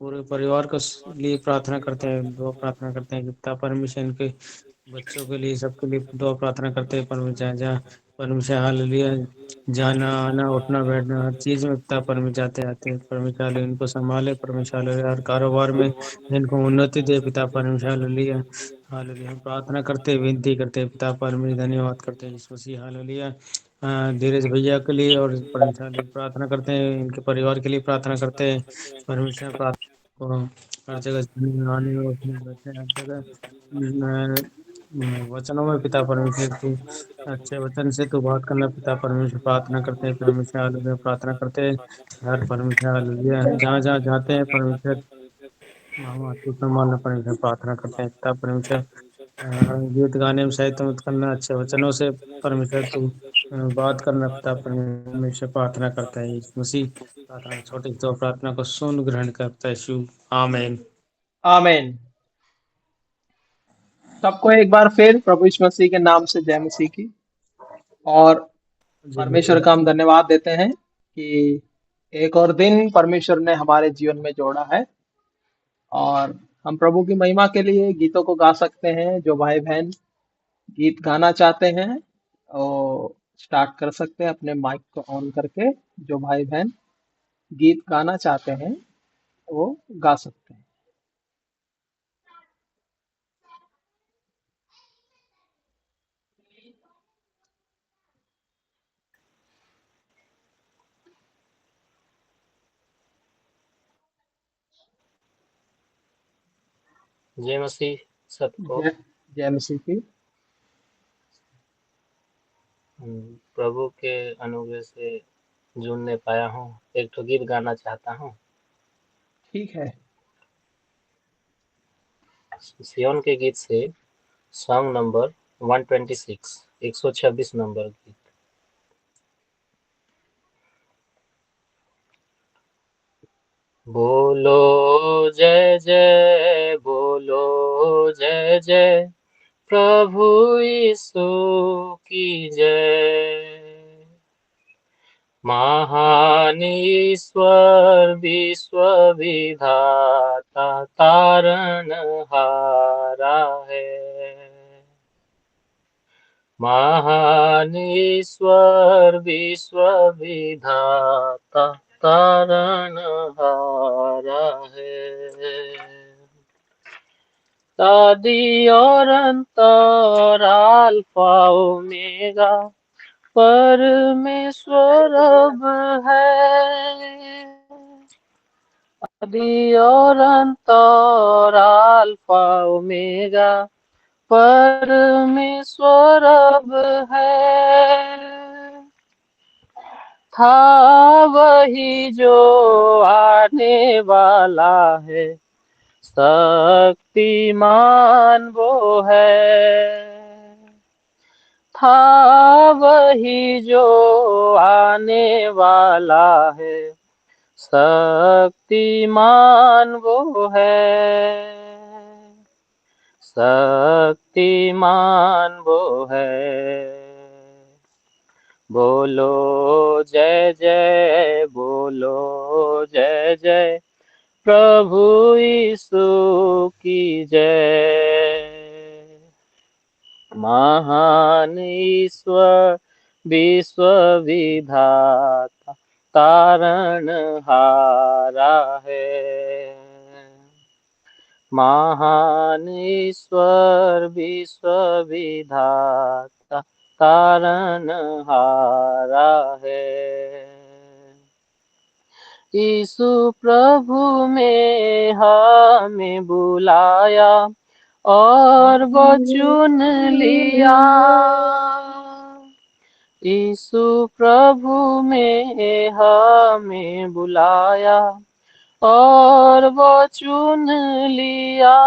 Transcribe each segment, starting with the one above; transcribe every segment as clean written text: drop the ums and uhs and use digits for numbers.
पूरे परिवार को लिए प्रार्थना करते हैं, दुआ प्रार्थना करते हैं कि पिता परमेश्वर इनके बच्चों के लिए, सबके लिए दुआ प्रार्थना करते हैं। परमेश्वर जहाँ जहाँ परमेश्वर हालेलुया, जाना आना उठना बैठना हर चीज में पिता परमेश्वर जाते आते हैं। परमेश्वर हालेलुया इनको संभाले, परमेश्वर हालेलुया हर कारोबार में इनको उन्नति दे पिता परमेश्वर हालेलुया। हालेलुया हम प्रार्थना करते हैं, विनती करते हैं पिता परमेश्वर, धन्यवाद करते हैं यीशु मसीह हालेलुया। धीरज भैया के लिए और परमेश्वर हालेलुया प्रार्थना करते हैं, इनके परिवार के लिए प्रार्थना करते हैं। परमेश्वर प्रार्थना को हर जगह आने और उसमें बैठे हर जगह वचनों में पिता परमेश्वर तू अच्छे वचन से तू बात करना पिता परमेश्वर, प्रार्थना करते हैं परमेश्वर हालेलुया, प्रार्थना करते हैं हर परमेश्वर हालेलुया जहाँ जहाँ जाते हैं परमेश्वर हम तू संभालना परमेश्वर, प्रार्थना करते हैं पिता परमेश्वर। गीत गाने में सहायता मत करना, अच्छे वचनों से परमेश्वर तू बात करना पिता परमेश्वर, प्रार्थना करता है यीशु मसीह। प्रार्थना छोटी तो प्रार्थना को सुन ग्रहण करता है यीशु, आमीन। आमीन। सबको एक बार फिर प्रभु यीशु मसीह के नाम से जय मसीह की। और जय परमेश्वर मसीह। का हम धन्यवाद देते हैं कि एक और दिन परमेश्वर ने हमारे जीवन में जोड़ा है। और हम प्रभु की महिमा के लिए गीतों को गा सकते हैं। जो भाई बहन गीत गाना चाहते हैं वो स्टार्ट कर सकते हैं अपने माइक को ऑन करके। जो भाई बहन गीत गाना चाहते हैं वो गा सकते हैं। जय मसीह सबको। जय जय मसीह की। प्रभु के अनुग्रह से जुड़ने पाया हूँ, एक तो गीत गाना चाहता हूँ। ठीक है। सियोन के गीत से सॉन्ग नंबर 126, 126 नंबर गीत। बोलो जय जय, बोलो जय जय, प्रभु यीशु की जय। महान ईश्वर विश्व विधाता तारण हारा है। महान ईश्वर विश्व विधाता तारण हारा है। आदि और अंतर अल्फा ओमेगा परमेश्वर अब है। आदि और अंतर अल्फा ओमेगा परमेश्वर अब है। था वही जो आने वाला है, शक्तिमान वो है। था वही जो आने वाला है, शक्तिमान वो है। शक्तिमान वो है। बोलो जय जय, बोलो जय जय, प्रभु यीशु की जय। महान ईश्वर विश्व विधाता तारण हारा है। महान ईश्वर विश्व विधाता तारण हारा है। यीशु प्रभु में हमें बुलाया और वो चुन लिया। यीशु प्रभु में हमें बुलाया और वो चुन लिया।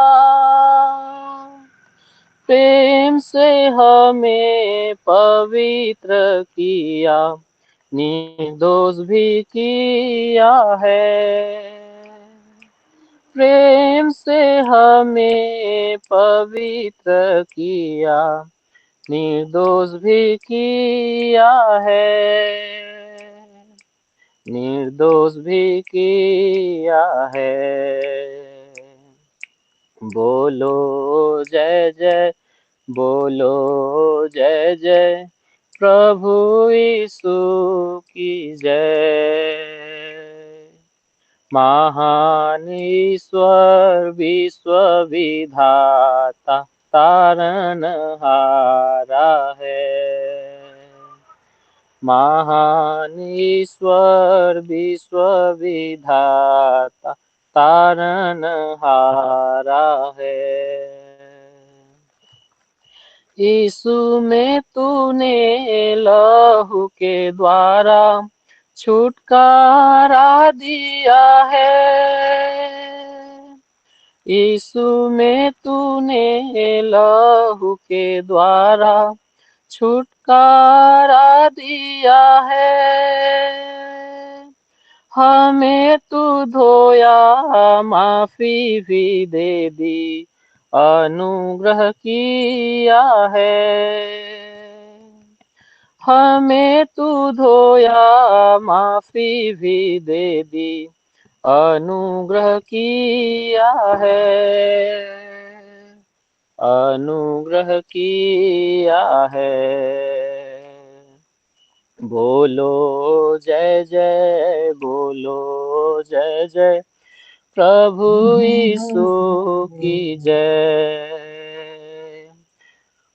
प्रेम से हमें पवित्र किया, निर्दोष भी किया है। प्रेम से हमें पवित्र किया, निर्दोष भी किया है। निर्दोष भी किया है। बोलो जय जय, बोलो जय जय, प्रभु यीशु की जय। महान ईश्वर विश्व विधाता तारनहारा है। महान ईश्वर विश्व विधाता तारनहारा है। यीशु में तूने लहू के द्वारा छुटकारा दिया है। यीशु में तूने लहू के द्वारा छुटकारा दिया है। हमें तू धोया, माफी भी दे दी, अनुग्रह किया है। हमें तू धोया, माफी भी दे दी, अनुग्रह किया है। अनुग्रह किया है। बोलो जय जय, बोलो जय जय, प्रभु यीशु की जय।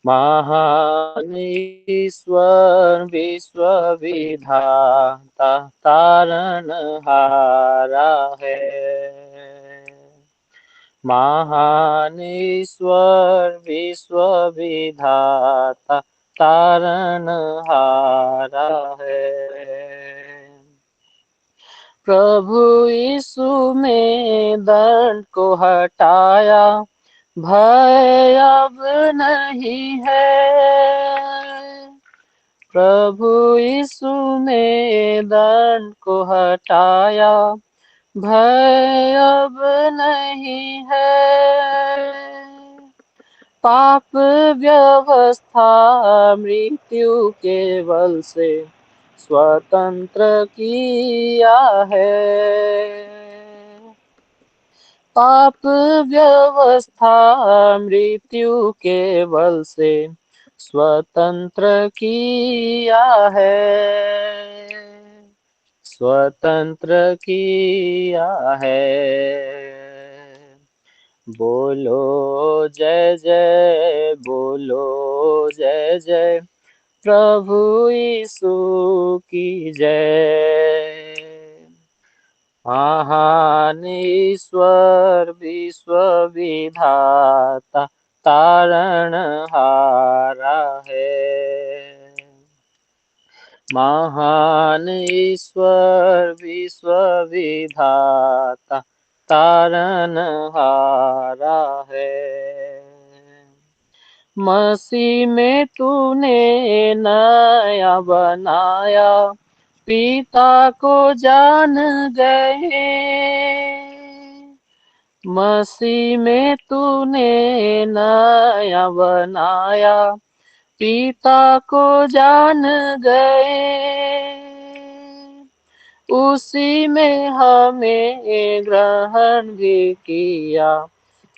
महान ईश्वर विश्व विधाता तारनहारा है। महान ईश्वर विश्व विधाता तारनहारा है। प्रभु यीशु में दंड को हटाया, भय अब नहीं है। प्रभु यीशु में दंड को हटाया, भय अब नहीं है। पाप व्यवस्था मृत्यु के बल से स्वतंत्र किया है। पाप व्यवस्था मृत्यु के बल से स्वतंत्र किया है। स्वतंत्र किया है। बोलो जय जय, बोलो जय जय, प्रभु यीशु की जय। महान ईश्वर विश्व विधाता तारनहारा है। महान ईश्वर विश्व विधाता तारनहारा है। मसीह में तूने नया बनाया, पिता को जान गए। मसीह में तूने नया बनाया, पिता को जान गए। उसी में हमें ग्रहण भी किया,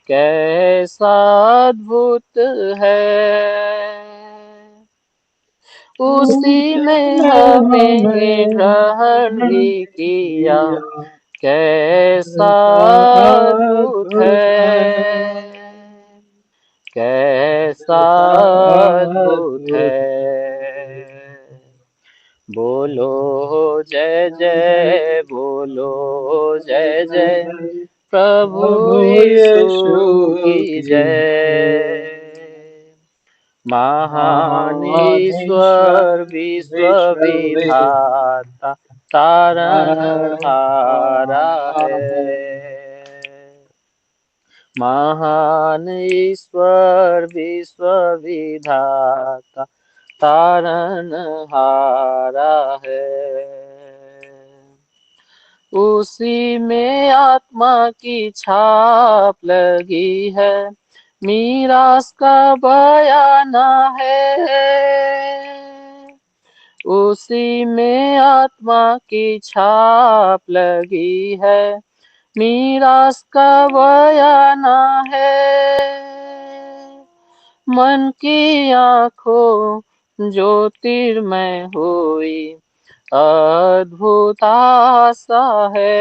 कैसा अद्भुत है। उसी में हमें ग्रहण भी किया, कैसा अद्भुत है। कैसा अद्भुत है। बोलो जय जय, बोलो जय जय, प्रभु यीशु की जय। महान ईश्वर विश्व विधाता तारनहारा है। महान ईश्वर विश्व विधाता तारनहारा है। उसी में आत्मा की छाप लगी है, मीरास का बयाना है। उसी में आत्मा की छाप लगी है, मीरास का बयाना है, मन की आँखों ज्योतिर्मय हुई, अद्भुत आशा है।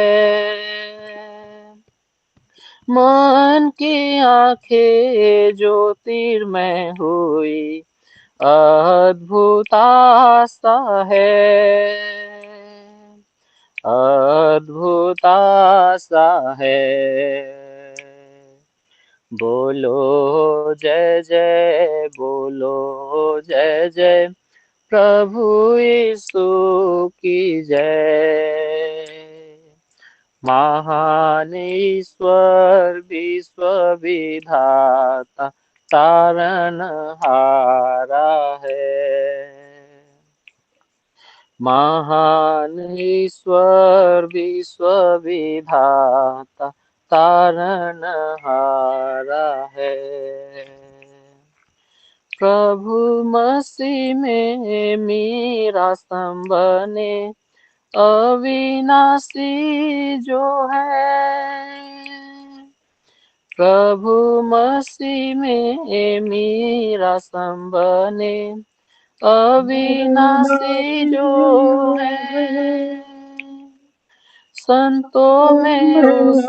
मन की आंखें ज्योतिर्मय हुई, अद्भुत आशा है, अद्भुत आशा है। बोलो जय जय, बोलो जय जय, प्रभु यीशु की जय। महान ईश्वर विश्व विधाता, तारनहारा है। महान ईश्वर विश्व विधाता, तारनहारा है। प्रभु मसीह में मेरा संबने, अविनाशी जो है। प्रभु मसीह में मेरा संबने, अविनाशी जो है। संतों में उस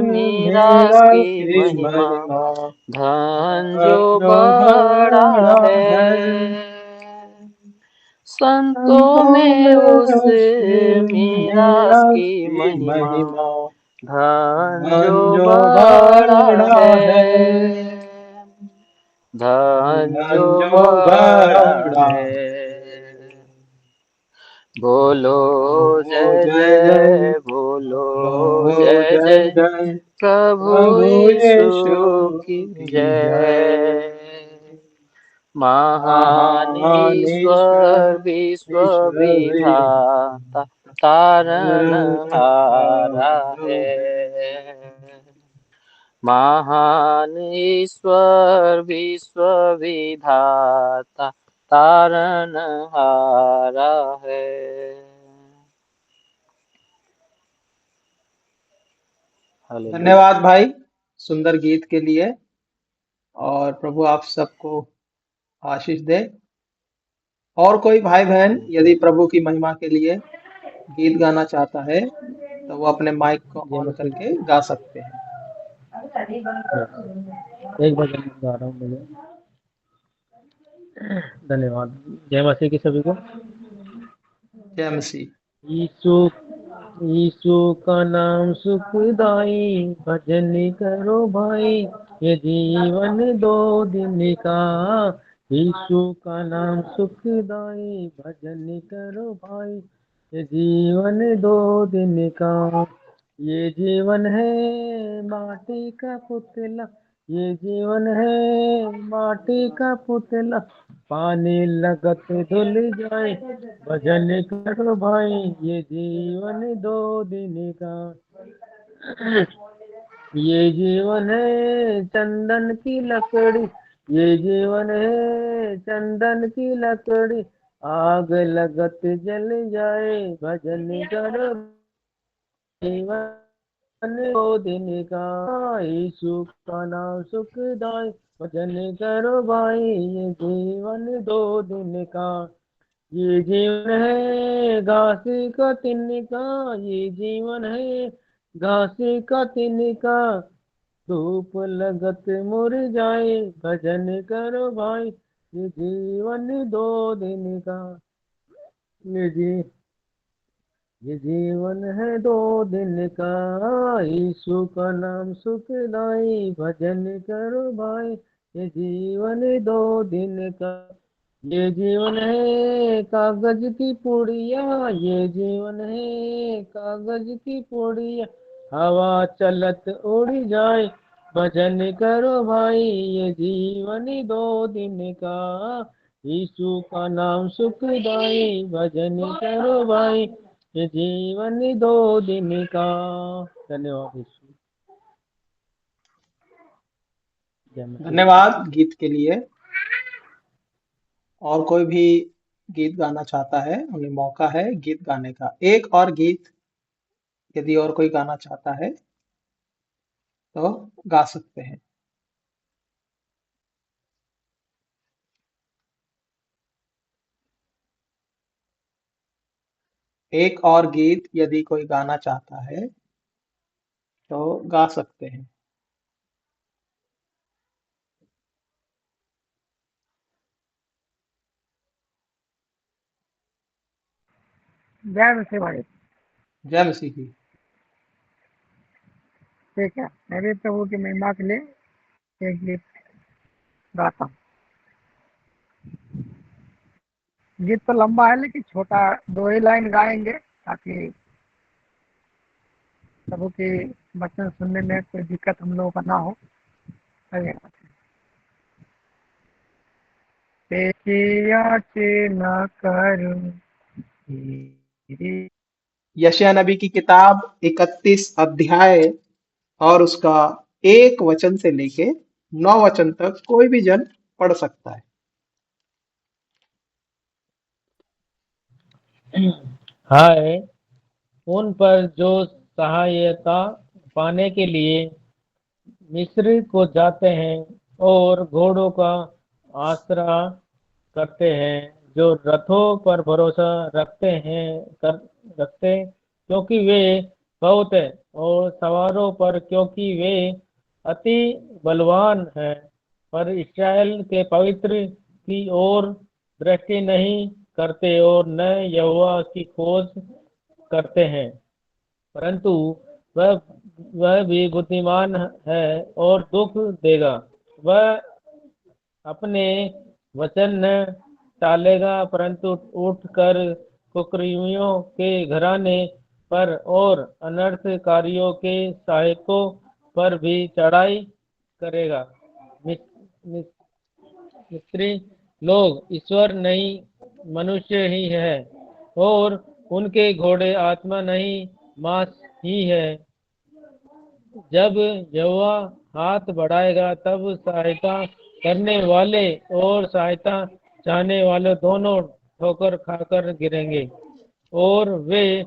मीरास की महिमा, धन जो बड़ा है। संतों में उस मीरास की महिमा, धन जो बड़ा है, धन जो बड़ा है। बोलो जय जय, बोलो जय जय, प्रभु यीशु की जय। महान ईश्वर विश्व विधाता, तारनहारा है। महान ईश्वर विश्व विधाता, तारनहारा है। हालेलुया। धन्यवाद भाई सुंदर गीत के लिए, और प्रभु आप सबको आशीष दे। और कोई भाई बहन यदि प्रभु की महिमा के लिए गीत गाना चाहता है तो वो अपने माइक को जय ऑन मसीह। करके गा सकते हैं। एक भजन गा रहा हूँ मुझे। धन्यवाद। जय मसीह की सभी को। जय मसीह। यीशु यीशु का नाम सुखदाई, भजन करो भाई, ये जीवन दो दिन का। यीशु का नाम सुखदाई, भजन करो भाई, ये जीवन दो दिन का। ये जीवन है माटी का पुतला, ये जीवन है माटी का पुतला, पानी लगत धुल जाए, भजन करो भाई, ये जीवन दो दिन का। ये जीवन है चंदन की लकड़ी, ये जीवन है चंदन की लकड़ी, आग लगत जल जाए, भजन करो जीवन दो दिन का। यीशु का नाम सुखदाई, भजन करो भाई, ये जीवन दो दिन का। ये जीवन है घास का तिनका, ये जीवन है घास का तिनका, धूप लगत मुरझाए, भजन करो भाई, ये जीवन दो दिन का। ये जी ये जीवन है दो दिन का, यीशु का नाम सुखदाई, भजन करो भाई, ये जीवन दो दिन का। ये जीवन है कागज की पुड़िया, ये जीवन है कागज की पुड़िया, हवा चलत उड़ जाए, भजन करो भाई, ये जीवन दो दिन का। यीशु का नाम सुखदाई, भजन करो भाई, ये जीवन दो दिन का। धन्यवाद यीशु। जय मसीह। धन्यवाद गीत के लिए। और कोई भी गीत गाना चाहता है उन्हें मौका है गीत गाने का। एक और गीत यदि और कोई गाना चाहता है तो गा सकते हैं। एक और गीत यदि कोई गाना चाहता है तो गा सकते हैं। जय मसीह भाई। जय मसीह की। ठीक है, मैं भी प्रभु की महिमा के लिए एक गीत गाता हूँ। गीत तो लंबा है लेकिन छोटा, 2 ही लाइन गाएंगे ताकि प्रभु की वचन सुनने में कोई दिक्कत हम लोगों का ना हो। चलिए। देखिया के न करूं तेरी। यशायाह नबी की किताब 31 अध्याय और उसका 1 वचन से लेके 9 वचन तक कोई भी जन पढ़ सकता है। हाय उन पर जो सहायता पाने के लिए मिस्र को जाते हैं और घोड़ों का आसरा करते हैं, जो रथों पर भरोसा रखते क्योंकि वे बहुत हैं, और सवारों पर क्योंकि वे अति बलवान हैं। पर इस्राएल के पवित्र की ओर दृष्टि नहीं करते और न यहोवा की खोज करते हैं। परंतु वह वह भी बुद्धिमान है और दुख देगा। वह अपने वचन न टालेगा, परंतु उठकर कुकर्मियों के घराने पर और अनर्थकारियों के सहायकों पर भी चढ़ाई करेगा। मिस्री लोग ईश्वर नहीं मनुष्य ही है, और उनके घोड़े आत्मा नहीं मांस ही है। जब यहोवा हाथ बढ़ाएगा तब सहायता करने वाले और सहायता चाहने वाले दोनों ठोकर खाकर गिरेंगे, और वे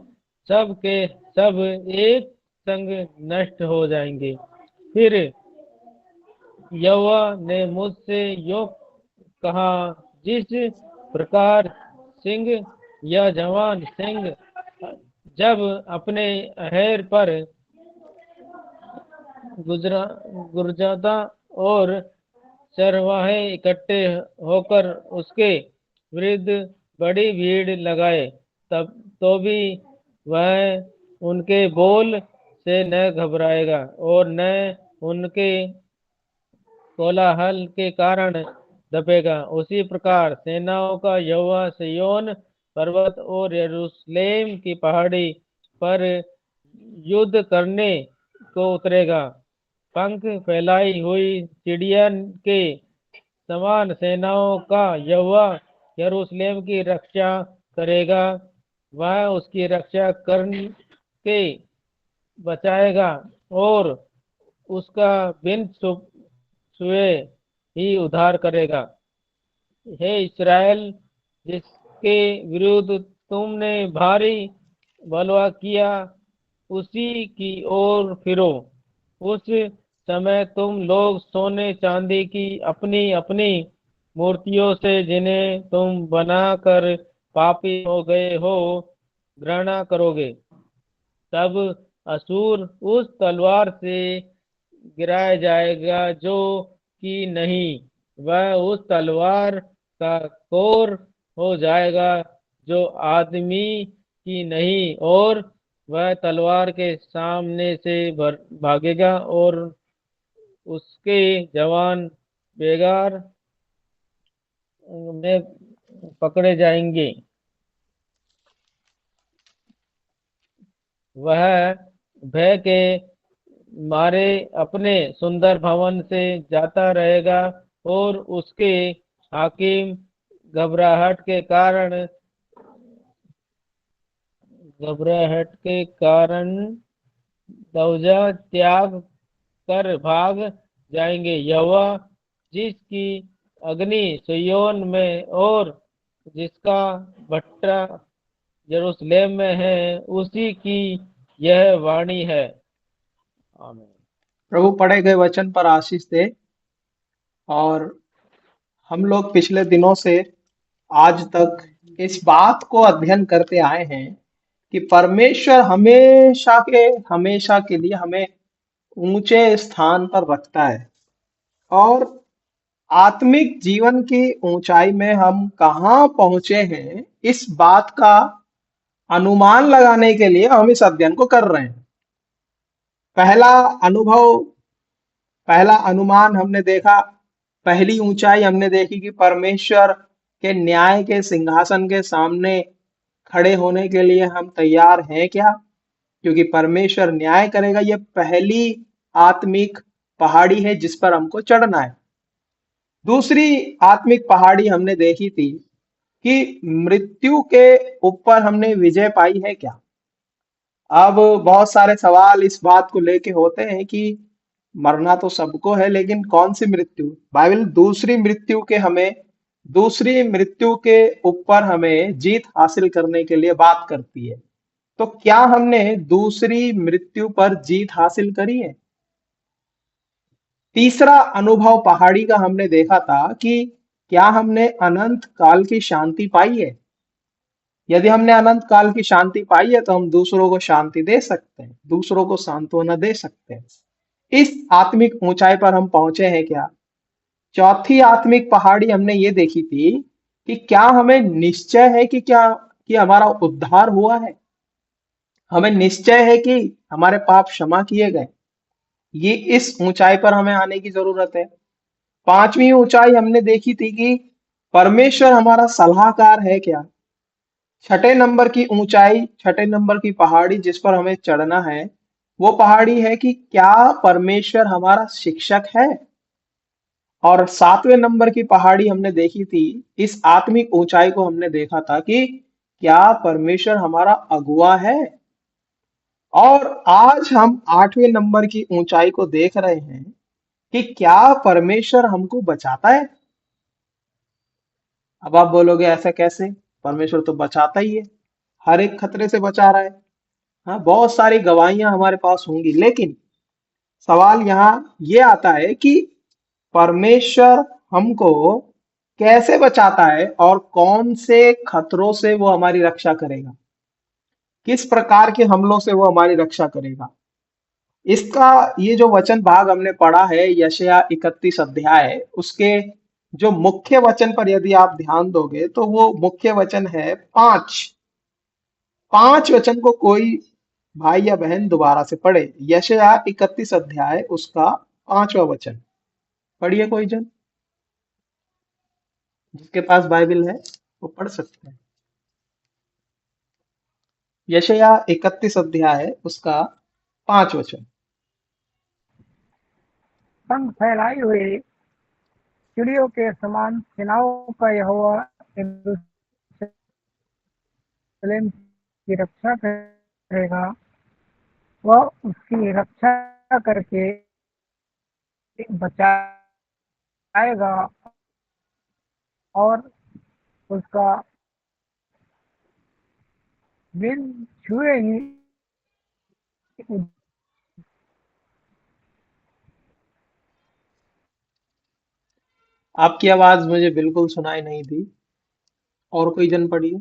सब के सब एक संग नष्ट हो जाएंगे। फिर यहोवा ने मुझसे यो कहा, जिस प्रकार सिंह या जवान सिंह जब अपने अहेर पर गुजरा गुरजाता और चरवाहे इकट्ठे होकर उसके विरुद्ध बड़ी भीड़ लगाए, तब तो भी वह उनके बोल से न घबराएगा और न उनके कोलाहल के कारण दबेगा। उसी प्रकार सेनाओं का यहोवा सिय्योन पर्वत और यरूशलेम की पहाड़ी पर युद्ध करने को उतरेगा। पंख फैलाई हुई चिड़िया के समान सेनाओं का यहोवा यरूशलेम की रक्षा करेगा। वह उसकी रक्षा करके बचाएगा और उसका बिन छुए ही उद्धार करेगा। हे इस्राएल, जिसके विरुद्ध तुमने भारी बलवा किया, उसी की ओर फिरो। उस समय तुम लोग सोने चांदी की अपनी अपनी मूर्तियों से, जिन्हें तुम बनाकर पापी हो गए हो, घृणा करोगे। तब असुर उस तलवार से गिराया जाएगा जो कि नहीं, वह उस तलवार का कोर हो जाएगा जो आदमी की नहीं, और वह तलवार के सामने से भागेगा और उसके जवान बेगार में पकड़े जाएंगे। वह भय के मारे अपने सुंदर भवन से जाता रहेगा, और उसके हाकिम घबराहट के कारण दौजा त्याग कर भाग जाएंगे। यहोवा जिसकी अग्नि सिय्योन में और जिसका भट्टा यरूशलेम में है, उसी की यह वाणी है। आमीन। प्रभु पढ़े गए वचन पर आशीष दे। और हम लोग पिछले दिनों से आज तक इस बात को अध्ययन करते आए हैं कि परमेश्वर हमेशा के लिए हमें ऊंचे स्थान पर रखता है। और आत्मिक जीवन की ऊंचाई में हम कहाँ पहुंचे हैं, इस बात का अनुमान लगाने के लिए हम इस अध्ययन को कर रहे हैं। पहला अनुभव, पहला अनुमान हमने देखा, पहली ऊंचाई हमने देखी कि परमेश्वर के न्याय के सिंहासन के सामने खड़े होने के लिए हम तैयार हैं क्या, क्योंकि परमेश्वर न्याय करेगा। ये पहली आत्मिक पहाड़ी है जिस पर हमको चढ़ना है। दूसरी आत्मिक पहाड़ी हमने देखी थी कि मृत्यु के ऊपर हमने विजय पाई है क्या। अब बहुत सारे सवाल इस बात को लेके होते हैं कि मरना तो सबको है, लेकिन कौन सी मृत्यु। बाइबल दूसरी मृत्यु के ऊपर हमें जीत हासिल करने के लिए बात करती है। तो क्या हमने दूसरी मृत्यु पर जीत हासिल करी है। तीसरा अनुभव पहाड़ी का हमने देखा था कि क्या हमने अनंत काल की शांति पाई है। यदि हमने अनंत काल की शांति पाई है तो हम दूसरों को शांति दे सकते हैं, दूसरों को सांत्वना दे सकते हैं। इस आत्मिक ऊंचाई पर हम पहुंचे हैं क्या। चौथी आत्मिक पहाड़ी हमने ये देखी थी कि क्या हमें निश्चय है कि हमारा उद्धार हुआ है। हमें निश्चय है कि हमारे पाप क्षमा किए गए। ये इस ऊंचाई पर हमें आने की जरूरत है। पांचवी ऊंचाई हमने देखी थी कि परमेश्वर हमारा सलाहकार है क्या। छठे नंबर की ऊंचाई, छठे नंबर की पहाड़ी जिस पर हमें चढ़ना है, वो पहाड़ी है कि क्या परमेश्वर हमारा शिक्षक है। और सातवें नंबर की पहाड़ी हमने देखी थी, इस आत्मिक ऊंचाई को हमने देखा था कि क्या परमेश्वर हमारा अगुआ है। और आज हम आठवें नंबर की ऊंचाई को देख रहे हैं कि क्या परमेश्वर हमको बचाता है। अब आप बोलोगे ऐसा कैसे, परमेश्वर तो बचाता ही है, हर एक खतरे से बचा रहा है। हाँ, बहुत सारी गवाहियां हमारे पास होंगी, लेकिन सवाल यहाँ ये आता है कि परमेश्वर हमको कैसे बचाता है और कौन से खतरों से वो हमारी रक्षा करेगा, किस प्रकार के हमलों से वो हमारी रक्षा करेगा। इसका ये जो वचन भाग हमने पढ़ा है यशायाह 31 अध्याय, उसके जो मुख्य वचन पर यदि आप ध्यान दोगे तो वो मुख्य वचन है 5। 5 वचन को कोई भाई या बहन दोबारा से पढ़े। यशायाह 31 अध्याय उसका 5वां वचन पढ़िए कोई जन, जिसके पास बाइबल है वो पढ़ सकते हैं। यशायाह 31 अध्याय उसका 5 वचन। संग फैलाई हुई चिड़ियों के समान सेनाओं का यहोवा यरूशलेम की रक्षा करेगा। वह उसकी रक्षा करके बचाएगा और उसका बिन छुए ही आपकी आवाज मुझे बिल्कुल सुनाई नहीं दी, और कोई जन पढ़िए।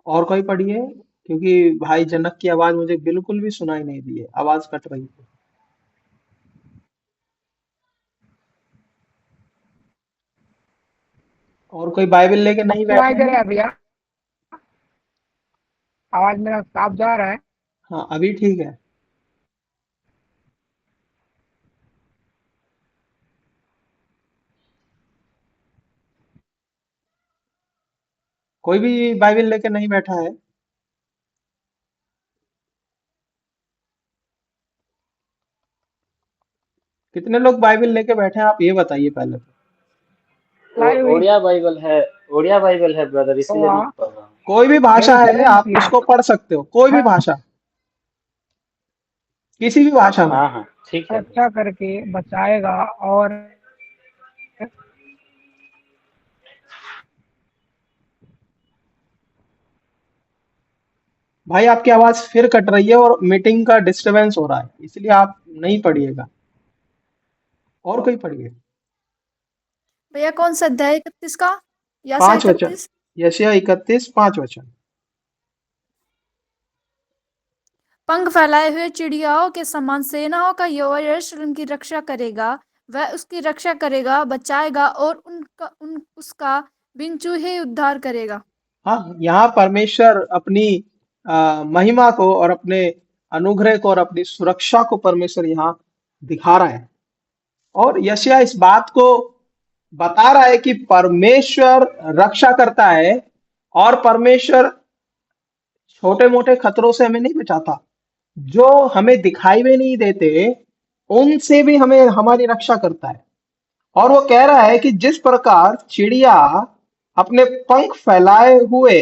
और कोई पढ़िए, क्योंकि भाई जनक की आवाज मुझे बिल्कुल भी सुनाई नहीं दी है, आवाज कट रही है। और कोई बाइबल लेके नहीं सुनाई बैठे दे हैं। रहा है भैया? आवाज मेरा साफ जा रहा है? हाँ, अभी ठीक है। कोई भी बाइबल लेके नहीं बैठा है। कितने लोग बाइबल लेके बैठे हैं, आप ये बताइए पहले तो। लाई हुई ओडिया बाइबल है। ओडिया बाइबल है ब्रदर, इसीलिए मैं यहोवा पढ़ रहा हूँ। कोई भी भाषा है, यरूशलेम आप की उसको पढ़ सकते हो, कोई भी भाषा, किसी भी भाषा में। हाँ हाँ, ठीक है रक्षा ब्रदर। करके बचाएगा और भाई आपकी आवाज फिर कट रही है और मीटिंग का डिस्टरबेंस हो रहा है, इसलिए आप नहीं पढ़िएगा, और कोई पढ़िए। भैया कौन सा अध्याय 31 का या से 5 वचन, 31? यशायाह 31 5 वचन। पंख फैलाए हुए चिड़ियाओं के समान सेनाओं का यहोवा यरूशलेम की रक्षा करेगा। वह उसकी रक्षा करेगा, बचाएगा और उसका बिन चूहे उद्धार करेगा। हाँ, यहाँ परमेश्वर अपनी महिमा को और अपने अनुग्रह को और अपनी सुरक्षा को परमेश्वर यहाँ दिखा रहा है। और यशायाह इस बात को बता रहा है कि परमेश्वर रक्षा करता है, और परमेश्वर छोटे मोटे खतरों से हमें नहीं बचाता, जो हमें दिखाई भी नहीं देते उनसे भी हमें हमारी रक्षा करता है। और वो कह रहा है कि जिस प्रकार चिड़िया अपने पंख फैलाए हुए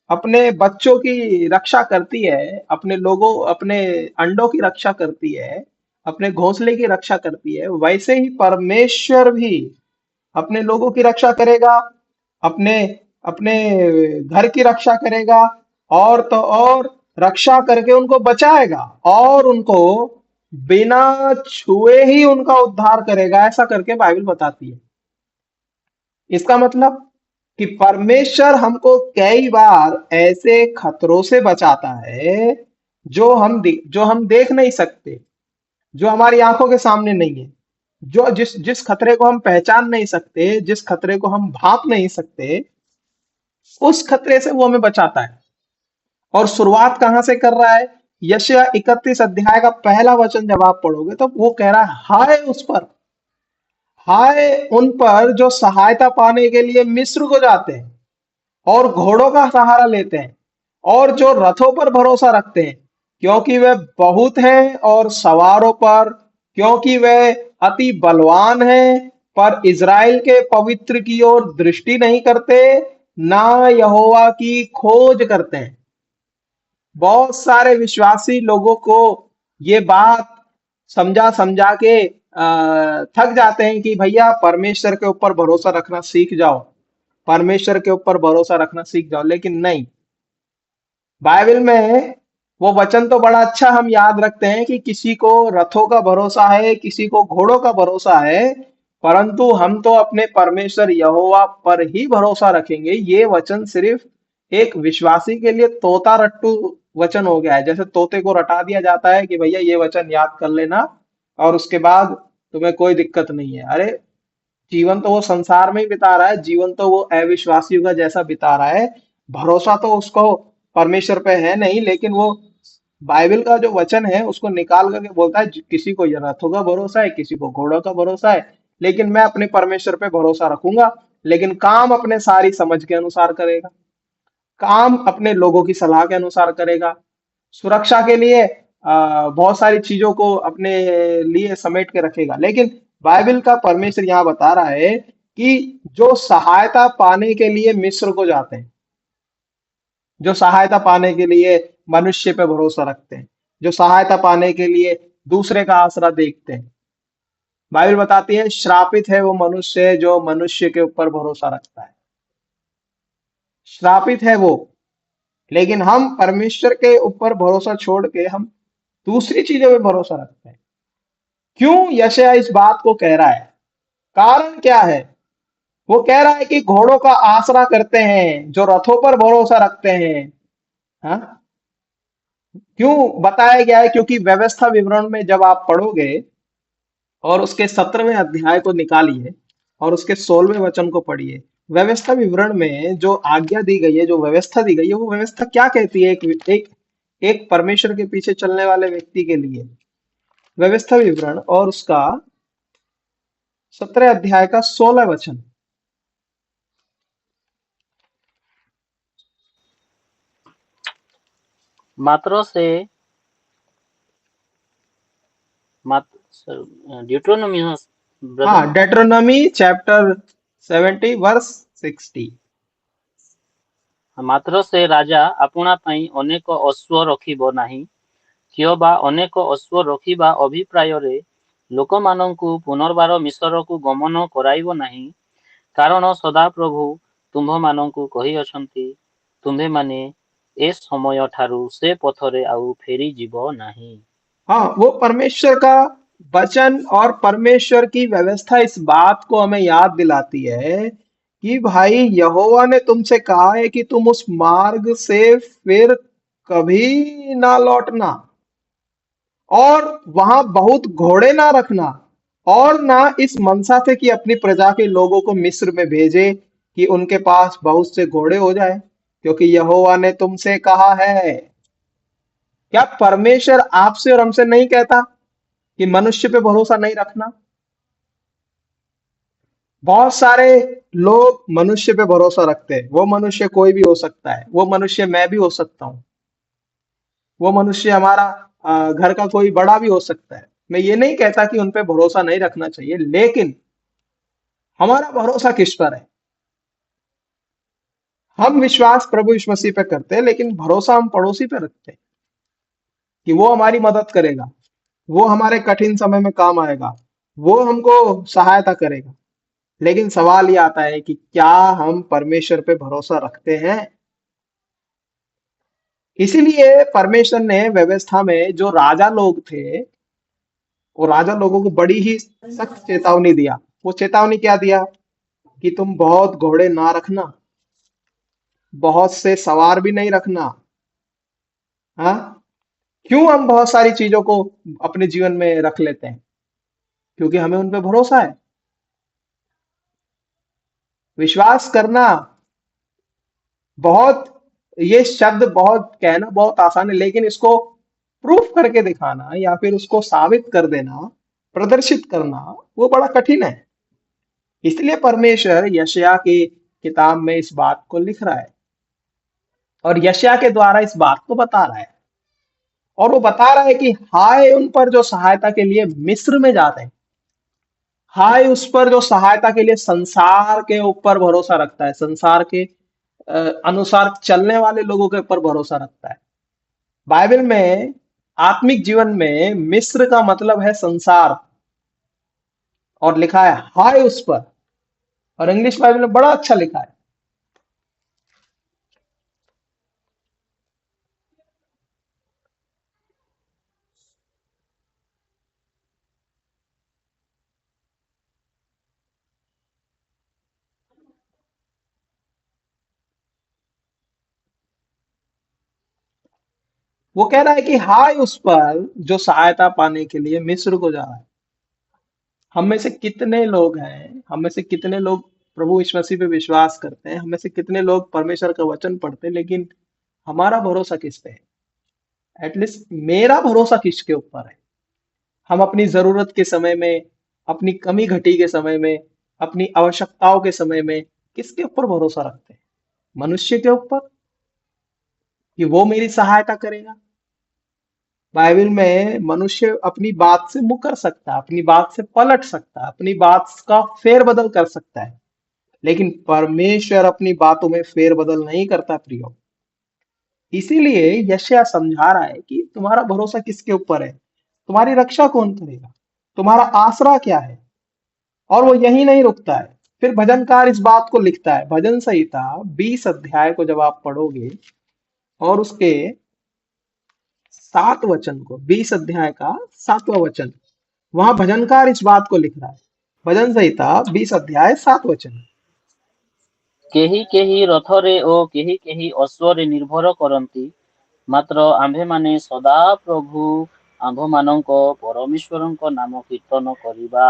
अपने बच्चों की रक्षा करती है, अपने अंडों की रक्षा करती है, अपने घोंसले की रक्षा करती है, वैसे ही परमेश्वर भी अपने लोगों की रक्षा करेगा, अपने अपने घर की रक्षा करेगा, और तो और रक्षा करके उनको बचाएगा और उनको बिना छुए ही उनका उद्धार करेगा, ऐसा करके बाइबल बताती है। इसका मतलब कि परमेश्वर हमको कई बार ऐसे खतरों से बचाता है जो हम देख नहीं सकते, जो हमारी आंखों के सामने नहीं है, जो जिस जिस खतरे को हम पहचान नहीं सकते, जिस खतरे को हम भांप नहीं सकते, उस खतरे से वो हमें बचाता है। और शुरुआत कहां से कर रहा है? यशायाह 31 अध्याय का पहला वचन जब आप पढ़ोगे तो वो कह रहा है, हाय उस पर, हाय उन पर जो सहायता पाने के लिए मिस्र को जाते हैं और घोड़ों का सहारा लेते हैं और जो रथों पर भरोसा रखते हैं, क्योंकि वे बहुत हैं, और सवारों पर, क्योंकि वे अति बलवान हैं, पर इज़राइल के पवित्र की ओर दृष्टि नहीं करते, ना यहोवा की खोज करते हैं। बहुत सारे विश्वासी लोगों को ये बात समझा समझा के थक जाते हैं कि भैया परमेश्वर के ऊपर भरोसा रखना सीख जाओ, परमेश्वर के ऊपर भरोसा रखना सीख जाओ, लेकिन नहीं। बाइबल में वो वचन तो बड़ा अच्छा हम याद रखते हैं कि किसी को रथों का भरोसा है, किसी को घोड़ों का भरोसा है, परंतु हम तो अपने परमेश्वर यहोवा पर ही भरोसा रखेंगे। ये वचन सिर्फ एक विश्वासी के लिए तोता रट्टू वचन हो गया है, जैसे तोते को रटा दिया जाता है कि भैया ये वचन याद कर लेना और उसके बाद तुम्हें कोई दिक्कत नहीं है। अरे जीवन तो वो संसार में ही बिता रहा है, जीवन तो वो अविश्वासियों का जैसा बिता रहा है, भरोसा तो उसको परमेश्वर पे है नहीं, लेकिन वो बाइबल का जो वचन है उसको निकाल करके बोलता है किसी को ये रथों का भरोसा है, किसी को घोड़ों का भरोसा है, लेकिन मैं अपने परमेश्वर पे भरोसा रखूंगा। लेकिन काम अपने सारी समझ के अनुसार करेगा, काम अपने लोगों की सलाह के अनुसार करेगा, सुरक्षा के लिए बहुत सारी चीजों को अपने लिए समेट के रखेगा। लेकिन बाइबल का परमेश्वर यहाँ बता रहा है कि जो सहायता पाने के लिए मिस्र को जाते हैं, जो सहायता पाने के लिए मनुष्य पे भरोसा रखते हैं, जो सहायता पाने के लिए दूसरे का आसरा देखते हैं, बाइबल बताती है श्रापित है वो मनुष्य जो मनुष्य के ऊपर भरोसा रखता है, श्रापित है वो। लेकिन हम परमेश्वर के ऊपर भरोसा छोड़ के हम दूसरी चीजों पे भरोसा रखते हैं। क्यों यशायाह इस बात को कह रहा है? कारण क्या है? वो कह रहा है कि घोड़ों का आसरा करते हैं, जो रथों पर भरोसा रखते हैं। हाँ, क्यों बताया गया है? क्योंकि व्यवस्था विवरण में जब आप पढ़ोगे और उसके 17वें अध्याय को निकालिए और उसके 16वें वचन को पढ़िए, व्यवस्था विवरण में जो आज्ञा दी गई है, जो व्यवस्था दी गई है, वो व्यवस्था क्या कहती है एक परमेश्वर के पीछे चलने वाले व्यक्ति के लिए? व्यवस्था विवरण और उसका 17 अध्याय का 16 वचन। मात्रों से ड्यूट्रोनोमी ब्रदर। हाँ, डेट्रोनॉमी चैप्टर 70 वर्स 60। मात्र से राजा आपणा पाई अनेक अश्व रखिब नाही, कियो बा अनेक अश्व रखिबा अभिप्राୟରେ ଲୋକମାନଙ୍କୁ ପୁନର୍ବାର ମିଶରକୁ ଗମନ କରାଇବ ନାହିଁ, କାରଣ ସଦାପ୍ରଭୁ ତୁମ୍ଭମାନଙ୍କୁ କହିଅଛନ୍ତି, ତୁମ୍ଭେମାନେ ए समय ठारू से पथरे आउ फेरी जीव नाही। हाँ, वो परमेश्वर का वचन और परमेश्वर की व्यवस्था इस बात को हमें याद दिलाती है कि भाई यहोवा ने तुमसे कहा है कि तुम उस मार्ग से फिर कभी ना लौटना, और वहां बहुत घोड़े ना रखना, और ना इस मनसा से कि अपनी प्रजा के लोगों को मिस्र में भेजे कि उनके पास बहुत से घोड़े हो जाए, क्योंकि यहोवा ने तुमसे कहा है। क्या परमेश्वर आपसे और हमसे नहीं कहता कि मनुष्य पे भरोसा नहीं रखना? बहुत सारे लोग मनुष्य पे भरोसा रखते हैं। वो मनुष्य कोई भी हो सकता है, वो मनुष्य मैं भी हो सकता हूँ, वो मनुष्य हमारा घर का कोई बड़ा भी हो सकता है। मैं ये नहीं कहता कि उन पे भरोसा नहीं रखना चाहिए, लेकिन हमारा भरोसा किस पर है? हम विश्वास प्रभु यीशु मसीह पे करते हैं, लेकिन भरोसा हम पड़ोसी पे रखते हैं कि वो हमारी मदद करेगा, वो हमारे कठिन समय में काम आएगा, वो हमको सहायता करेगा। लेकिन सवाल ये आता है कि क्या हम परमेश्वर पे भरोसा रखते हैं? इसीलिए परमेश्वर ने व्यवस्था में जो राजा लोग थे, वो राजा लोगों को बड़ी ही सख्त चेतावनी दिया। वो चेतावनी क्या दिया? कि तुम बहुत घोड़े ना रखना, बहुत से सवार भी नहीं रखना। हाँ, क्यों हम बहुत सारी चीजों को अपने जीवन में रख लेते हैं? क्योंकि हमें उन पे भरोसा है। विश्वास करना बहुत, ये शब्द बहुत कहना बहुत आसान है, लेकिन इसको प्रूफ करके दिखाना या फिर उसको साबित कर देना, प्रदर्शित करना, वो बड़ा कठिन है। इसलिए परमेश्वर यशायाह की किताब में इस बात को लिख रहा है, और यशायाह के द्वारा इस बात को बता रहा है। और वो बता रहा है कि हाय उन पर जो सहायता के लिए मिस्र में जाते हैं, हाय उस पर जो सहायता के लिए संसार के ऊपर भरोसा रखता है, संसार के अनुसार चलने वाले लोगों के ऊपर भरोसा रखता है। बाइबल में आत्मिक जीवन में मिस्र का मतलब है संसार, और लिखा है हाय उस पर। और इंग्लिश बाइबल में बड़ा अच्छा लिखा है, वो कह रहा है कि हाय उस पर जो सहायता पाने के लिए मिस्र को जा रहा है। हम में से कितने लोग हैं, हम में से कितने लोग प्रभु यीशु मसीह पे विश्वास करते हैं, हम में से कितने लोग परमेश्वर का वचन पढ़ते हैं, लेकिन हमारा भरोसा किस पे है? एटलीस्ट मेरा भरोसा किसके ऊपर है? हम अपनी जरूरत के समय में, अपनी कमी घटी के समय में, अपनी आवश्यकताओं के समय में किसके ऊपर भरोसा रखते हैं? मनुष्य के ऊपर कि वो मेरी सहायता करेगा? बाइबल में मनुष्य अपनी बात से मुकर सकता है, अपनी बात से पलट सकता है, अपनी बात का फेरबदल कर सकता है, लेकिन परमेश्वर अपनी बातों में फेरबदल नहीं करता प्रियो। इसीलिए यशायाह समझा रहा है कि तुम्हारा भरोसा किसके ऊपर है, तुम्हारी रक्षा कौन करेगा, तुम्हारा आसरा क्या है। और वो यही नहीं रुकता है, फिर भजनकार इस बात को लिखता है। भजन संहिता 20 अध्याय को जब आप पढ़ोगे और उसके 7 वचन को, 20 अध्याय का 7वां वचन, वहां भजनकार इस बात को लिख रहा है। भजन संहिता 20 अध्याय 7 वचन। केही केही रथरे ओ केही केही अश्वरे निर्भर करती, मात्र आम्भेमाने सदा प्रभु आम्भमानंक परमेश्वरंक नाम कीर्तन करिबा।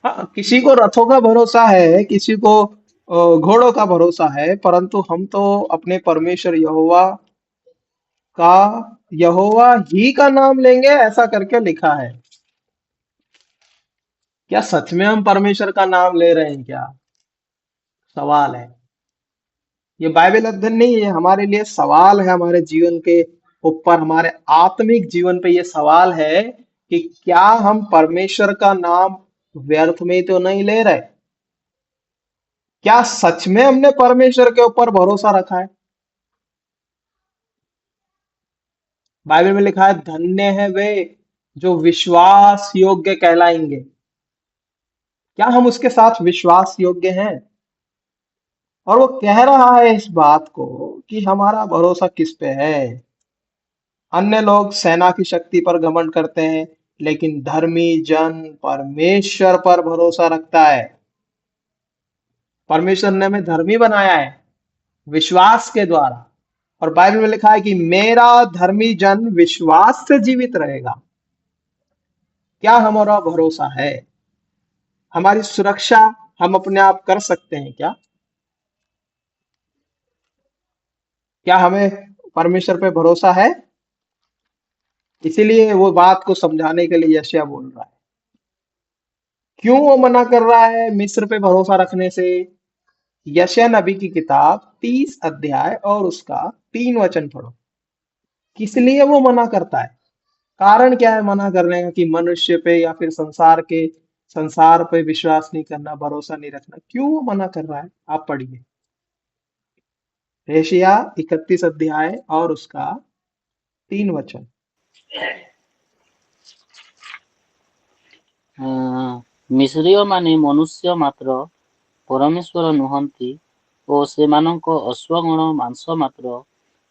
हाँ, किसी को रथों का भरोसा है, किसी को घोड़ों का भरोसा है, परंतु हम तो अपने परमेश्वर यहोवा ही का नाम लेंगे, ऐसा करके लिखा है। क्या सच में हम परमेश्वर का नाम ले रहे हैं क्या? सवाल है। ये बाइबल अध्ययन नहीं है, ये हमारे लिए सवाल है। हमारे जीवन के ऊपर, हमारे आत्मिक जीवन पे ये सवाल है कि क्या हम परमेश्वर का नाम व्यर्थ में तो नहीं ले रहे? क्या सच में हमने परमेश्वर के ऊपर भरोसा रखा है? बाइबल में लिखा है धन्य है वे जो विश्वास योग्य कहलाएंगे। क्या हम उसके साथ विश्वास योग्य हैं? और वो कह रहा है इस बात को कि हमारा भरोसा किस पे है। अन्य लोग सेना की शक्ति पर घमंड करते हैं, लेकिन धर्मी जन परमेश्वर पर भरोसा रखता है। परमेश्वर ने हमें धर्मी बनाया है विश्वास के द्वारा, और बाइबल में लिखा है कि मेरा धर्मी जन विश्वास से जीवित रहेगा। क्या हमारा भरोसा है? हमारी सुरक्षा हम अपने आप कर सकते हैं क्या? क्या हमें परमेश्वर पे भरोसा है? इसीलिए वो बात को समझाने के लिए यशायाह बोल रहा है। क्यों वो मना कर रहा है मिस्र पे भरोसा रखने से? यशायाह नबी की किताब 30 अध्याय और उसका 3 वचन पढ़ो। किस लिए वो मना करता है? कारण क्या है मना करने का? कि मनुष्य पे या फिर संसार पे विश्वास नहीं करना, भरोसा नहीं रखना। क्यों वो मना कर रहा है? आप पढ़िए यशायाह 31 अध्याय और उसका 3 वचन। ମିଶ୍ରୀୟମାନେ ମନୁଷ୍ୟ ମାତ୍ର, ପରମେଶ୍ୱର ନୁହନ୍ତି, ଓ ସେମାନଙ୍କ ଅଶ୍ୱଗଣ ମାଂସ ମାତ୍ର,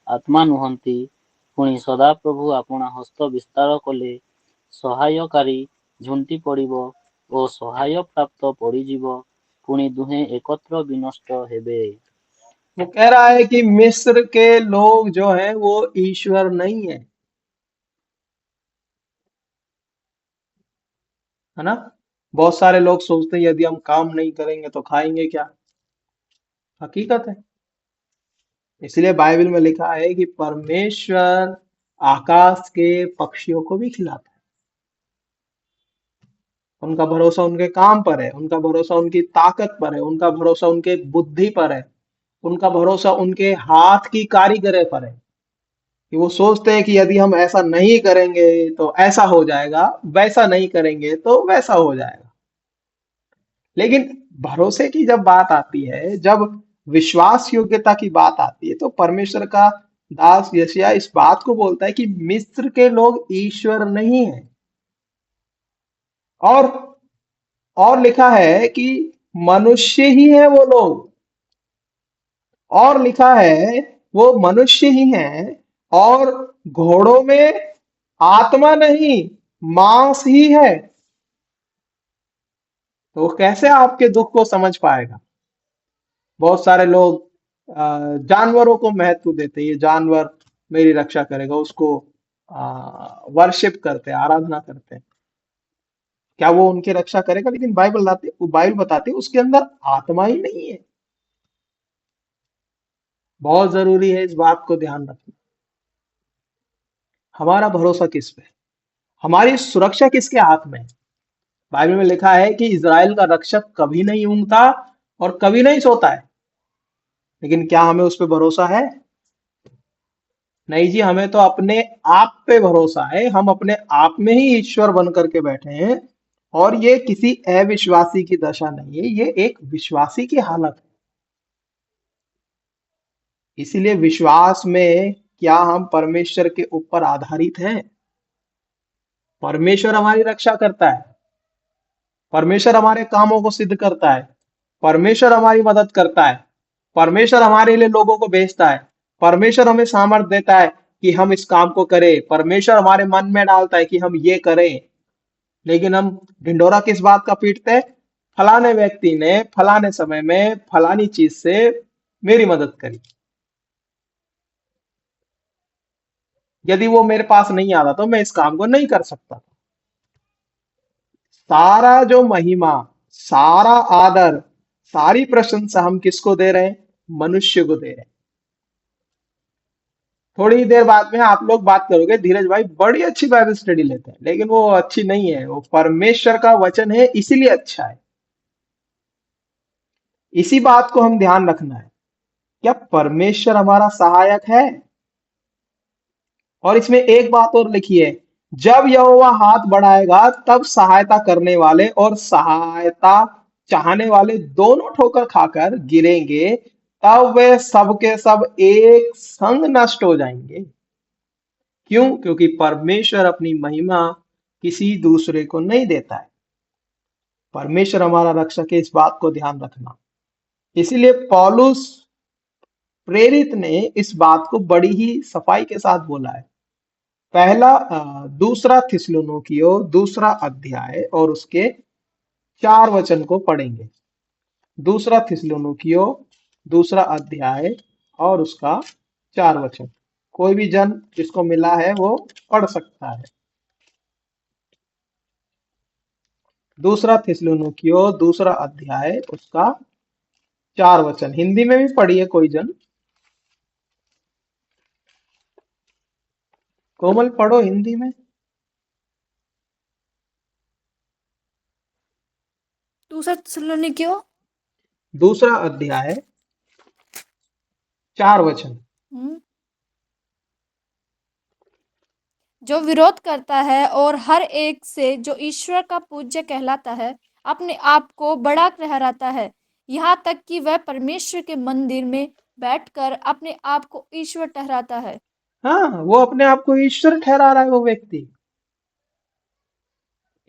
ଆତ୍ମା ନୁହନ୍ତି। ପୁଣି ସଦାପ୍ରଭୁ ଆପଣା ହସ୍ତ ବିସ୍ତାର କଲେ ସହାୟକାରୀ ଝୁଣ୍ଟି ପଡ଼ିବ ଓ ସହାୟ ପ୍ରାପ୍ତ ପଡ଼ିଯିବ। ପୁଣି ଦୁହେଁ ଏକତ୍ର ବିନଷ୍ଟ ହେବେ। वो कह रहा है कि मिस्र के लोग जो हैं वो ईश्वर नहीं है, है ना। बहुत सारे लोग सोचते हैं यदि हम काम नहीं करेंगे तो खाएंगे क्या? हकीकत है। इसलिए बाइबल में लिखा है कि परमेश्वर आकाश के पक्षियों को भी खिलाता है। उनका भरोसा उनके काम पर है, उनका भरोसा उनकी ताकत पर है, उनका भरोसा उनके बुद्धि पर है, उनका भरोसा उनके हाथ की कारीगरी पर है। कि वो सोचते हैं कि यदि हम ऐसा नहीं करेंगे तो ऐसा हो जाएगा, वैसा नहीं करेंगे तो वैसा हो जाएगा। लेकिन भरोसे की जब बात आती है, जब विश्वास योग्यता की बात आती है, तो परमेश्वर का दास यशायाह इस बात को बोलता है कि मिस्र के लोग ईश्वर नहीं है। और लिखा है कि मनुष्य ही है वो लोग, और लिखा है वो मनुष्य ही हैं, और घोड़ों में आत्मा नहीं मांस ही है। तो कैसे आपके दुख को समझ पाएगा? बहुत सारे लोग जानवरों को महत्व देते हैं, ये जानवर मेरी रक्षा करेगा, उसको वर्शिप करते हैं, आराधना करते हैं। क्या वो उनकी रक्षा करेगा? लेकिन बाइबल बताती है उसके अंदर आत्मा ही नहीं है। बहुत जरूरी है इस बात को ध्यान रखना। हमारा भरोसा किस पे? हमारी सुरक्षा किसके हाथ में है? बाइबल में लिखा है कि इजराइल का रक्षक कभी नहीं ऊँघता और कभी नहीं सोता है। लेकिन क्या हमें उस पे भरोसा है? नहीं जी, हमें तो अपने आप पे भरोसा है। हम अपने आप में ही ईश्वर बन करके बैठे हैं, और ये किसी अविश्वासी की दशा नहीं है, ये एक विश्वासी की हालत है। इसीलिए विश्वास में क्या हम परमेश्वर के ऊपर आधारित हैं? परमेश्वर हमारी रक्षा करता है, परमेश्वर हमारे कामों को सिद्ध करता है, परमेश्वर हमारी मदद करता है, परमेश्वर हमारे लिए लोगों को भेजता है, परमेश्वर हमें सामर्थ्य देता है कि हम इस काम को करें, परमेश्वर हमारे मन में डालता है कि हम ये करें। लेकिन हम ढिंडोरा किस बात का पीटते हैं? फलाने व्यक्ति ने फलाने समय में फलानी चीज से मेरी मदद करी, यदि वो मेरे पास नहीं आता तो मैं इस काम को नहीं कर सकता। सारा जो महिमा, सारा आदर, सारी प्रशंसा हम किसको दे रहे हैं? मनुष्य को दे रहे हैं। थोड़ी देर बाद में आप लोग बात करोगे, धीरज भाई बड़ी अच्छी बाइबल स्टडी लेते हैं, लेकिन वो अच्छी नहीं है, वो परमेश्वर का वचन है इसीलिए अच्छा है। इसी बात को हम ध्यान रखना है। क्या परमेश्वर हमारा सहायक है? और इसमें एक बात और लिखी है, जब यहोवा हाथ बढ़ाएगा तब सहायता करने वाले और सहायता चाहने वाले दोनों ठोकर खाकर गिरेंगे, तब वे सब के सब एक संग नष्ट हो जाएंगे। क्यों? क्योंकि परमेश्वर अपनी महिमा किसी दूसरे को नहीं देता है। परमेश्वर हमारा रक्षक है, इस बात को ध्यान रखना। इसीलिए पौलुस प्रेरित ने इस बात को बड़ी ही सफाई के साथ बोला है। दूसरा थिस्सलुनीकियों दूसरा अध्याय और उसके 4 वचन को पढ़ेंगे। दूसरा थिस्सलुनीकियों दूसरा अध्याय और उसका 4 वचन। कोई भी जन जिसको मिला है वो पढ़ सकता है। दूसरा थिस्सलुनीकियों दूसरा अध्याय उसका 4 वचन। हिंदी में भी पढ़िए कोई जन। कोमल पढ़ो हिंदी में। दूसरा थिस्सलुनीकियों दूसरा अध्याय 4 वचन। हम्म, जो विरोध करता है और हर एक से जो ईश्वर का पूज्य कहलाता है अपने आप को बड़ा ठहराता है, यहाँ तक कि वह परमेश्वर के मंदिर में बैठकर अपने आप को ईश्वर ठहराता है। हाँ, वो अपने आप को ईश्वर ठहरा रहा है वो व्यक्ति।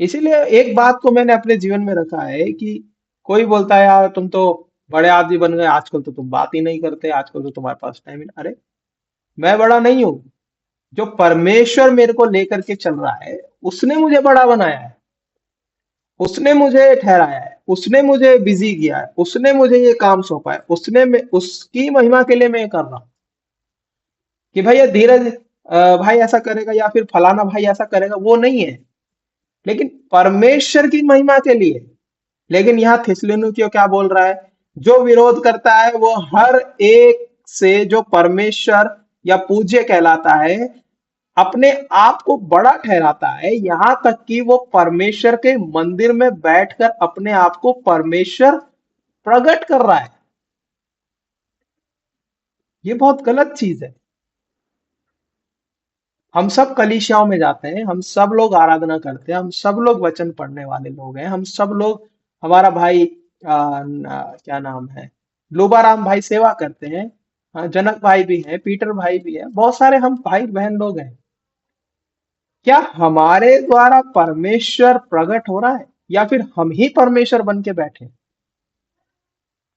इसीलिए एक बात को मैंने अपने जीवन में रखा है कि कोई बोलता है यार तुम तो बड़े आदमी बन गए, आजकल तो तुम बात ही नहीं करते, आजकल तो तुम्हारे पास टाइम ही नहीं। अरे मैं बड़ा नहीं हूं, जो परमेश्वर मेरे को लेकर के चल रहा है उसने मुझे बड़ा बनाया है, उसने मुझे ठहराया है, उसने मुझे बिजी किया है, उसने मुझे ये काम सौंपा है, उसकी महिमा के लिए मैं ये कर रहा हूं कि भाई ये धीरज भाई ऐसा करेगा या फिर फलाना भाई ऐसा करेगा, वो नहीं है, लेकिन परमेश्वर की महिमा के लिए। लेकिन यहाँ थिस्सलुनीकियों क्या बोल रहा है? जो विरोध करता है वो हर एक से जो परमेश्वर या पूज्य कहलाता है अपने आप को बड़ा ठहराता है, यहां तक कि वो परमेश्वर के मंदिर में बैठकर अपने आप को परमेश्वर प्रकट कर रहा है। ये बहुत गलत चीज है। हम सब कलीसियाओं में जाते हैं, हम सब लोग आराधना करते हैं, हम सब लोग वचन पढ़ने वाले लोग हैं, हम सब लोग, हमारा भाई क्या नाम है, लोबाराम भाई सेवा करते हैं, जनक भाई भी हैं, पीटर भाई भी है, बहुत सारे हम भाई बहन लोग हैं। क्या हमारे द्वारा परमेश्वर प्रकट हो रहा है या फिर हम ही परमेश्वर बन के बैठे?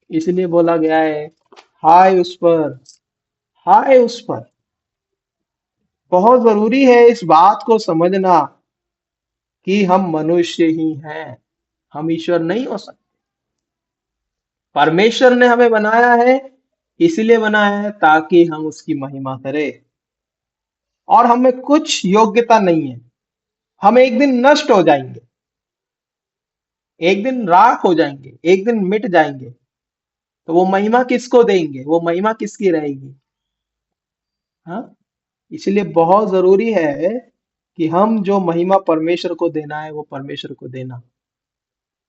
इसलिए बोला गया है हाय उस पर, हाय उस पर। बहुत जरूरी है इस बात को समझना कि हम मनुष्य ही हैं, हम ईश्वर नहीं हो सकते। परमेश्वर ने हमें बनाया है, इसलिए बनाया है ताकि हम उसकी महिमा करें। और हमें कुछ योग्यता नहीं है, हम एक दिन नष्ट हो जाएंगे, एक दिन राख हो जाएंगे, एक दिन मिट जाएंगे, तो वो महिमा किसको देंगे? वो महिमा किसकी रहेगी? हाँ, इसलिए बहुत जरूरी है कि हम जो महिमा परमेश्वर को देना है वो परमेश्वर को देना।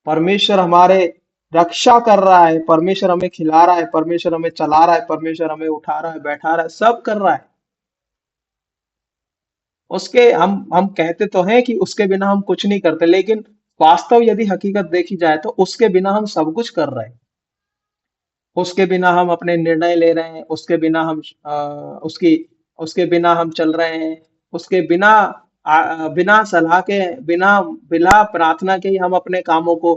परमेश्वर हमारे रक्षा कर रहा है, परमेश्वर हमें खिला रहा है, परमेश्वर हमें चला रहा है, परमेश्वर हमें उठा रहा है, बैठा रहा है, सब कर रहा है। उसके हम कहते तो हैं कि उसके बिना हम कुछ नहीं करते, लेकिन वास्तव यदि हकीकत देखी जाए तो उसके बिना हम सब कुछ कर रहे हैं। उसके बिना हम अपने निर्णय ले रहे हैं, उसके बिना हम उसके बिना हम चल रहे हैं, उसके बिना बिना सलाह के, बिना प्रार्थना के ही हम अपने कामों को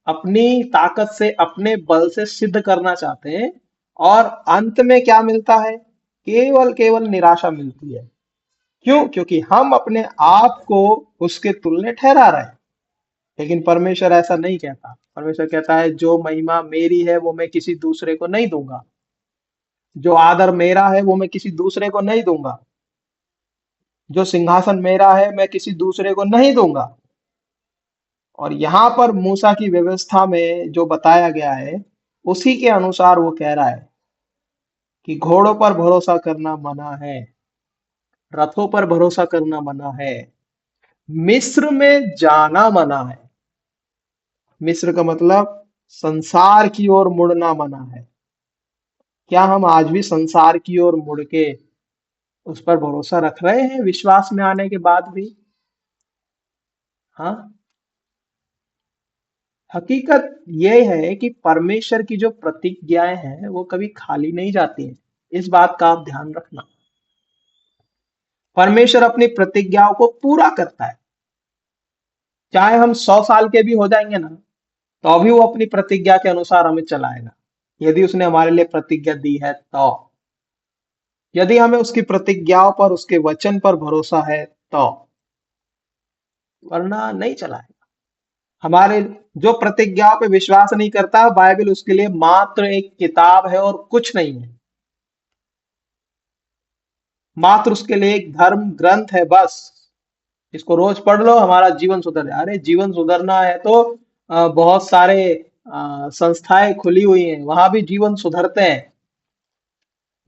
अपनी ताकत से, अपने बल से सिद्ध करना चाहते हैं, और अंत में क्या मिलता है? केवल केवल निराशा मिलती है। क्यों? क्योंकि हम अपने आप को उसके तुल्य ठहरा रहे हैं। लेकिन परमेश्वर ऐसा नहीं कहता। परमेश्वर कहता है जो महिमा मेरी है वो मैं किसी दूसरे को नहीं दूंगा, जो आदर मेरा है वो मैं किसी दूसरे को नहीं दूंगा, जो सिंहासन मेरा है मैं किसी दूसरे को नहीं दूंगा। और यहाँ पर मूसा की व्यवस्था में जो बताया गया है उसी के अनुसार वो कह रहा है कि घोड़ों पर भरोसा करना मना है, रथों पर भरोसा करना मना है, मिस्र में जाना मना है। मिस्र का मतलब संसार की ओर मुड़ना मना है। क्या हम आज भी संसार की ओर मुड़ के उस पर भरोसा रख रहे हैं विश्वास में आने के बाद भी? हाँ, हकीकत यह है कि परमेश्वर की जो प्रतिज्ञाएं हैं वो कभी खाली नहीं जाती हैं। इस बात का आप ध्यान रखना। परमेश्वर अपनी प्रतिज्ञाओं को पूरा करता है। चाहे हम 100 साल के भी हो जाएंगे ना, तो भी वो अपनी प्रतिज्ञा के अनुसार हमें चलाएगा, यदि उसने हमारे लिए प्रतिज्ञा दी है तो। यदि हमें उसकी प्रतिज्ञाओं पर, उसके वचन पर भरोसा है तो, वरना नहीं चलाएगा। हमारे जो प्रतिज्ञाओं पे विश्वास नहीं करता, बाइबल उसके लिए मात्र एक किताब है और कुछ नहीं है। मात्र उसके लिए एक धर्म ग्रंथ है बस। इसको रोज पढ़ लो, हमारा जीवन सुधर जाए। अरे जीवन सुधरना है तो बहुत सारे संस्थाएं खुली हुई हैं, वहां भी जीवन सुधरते हैं।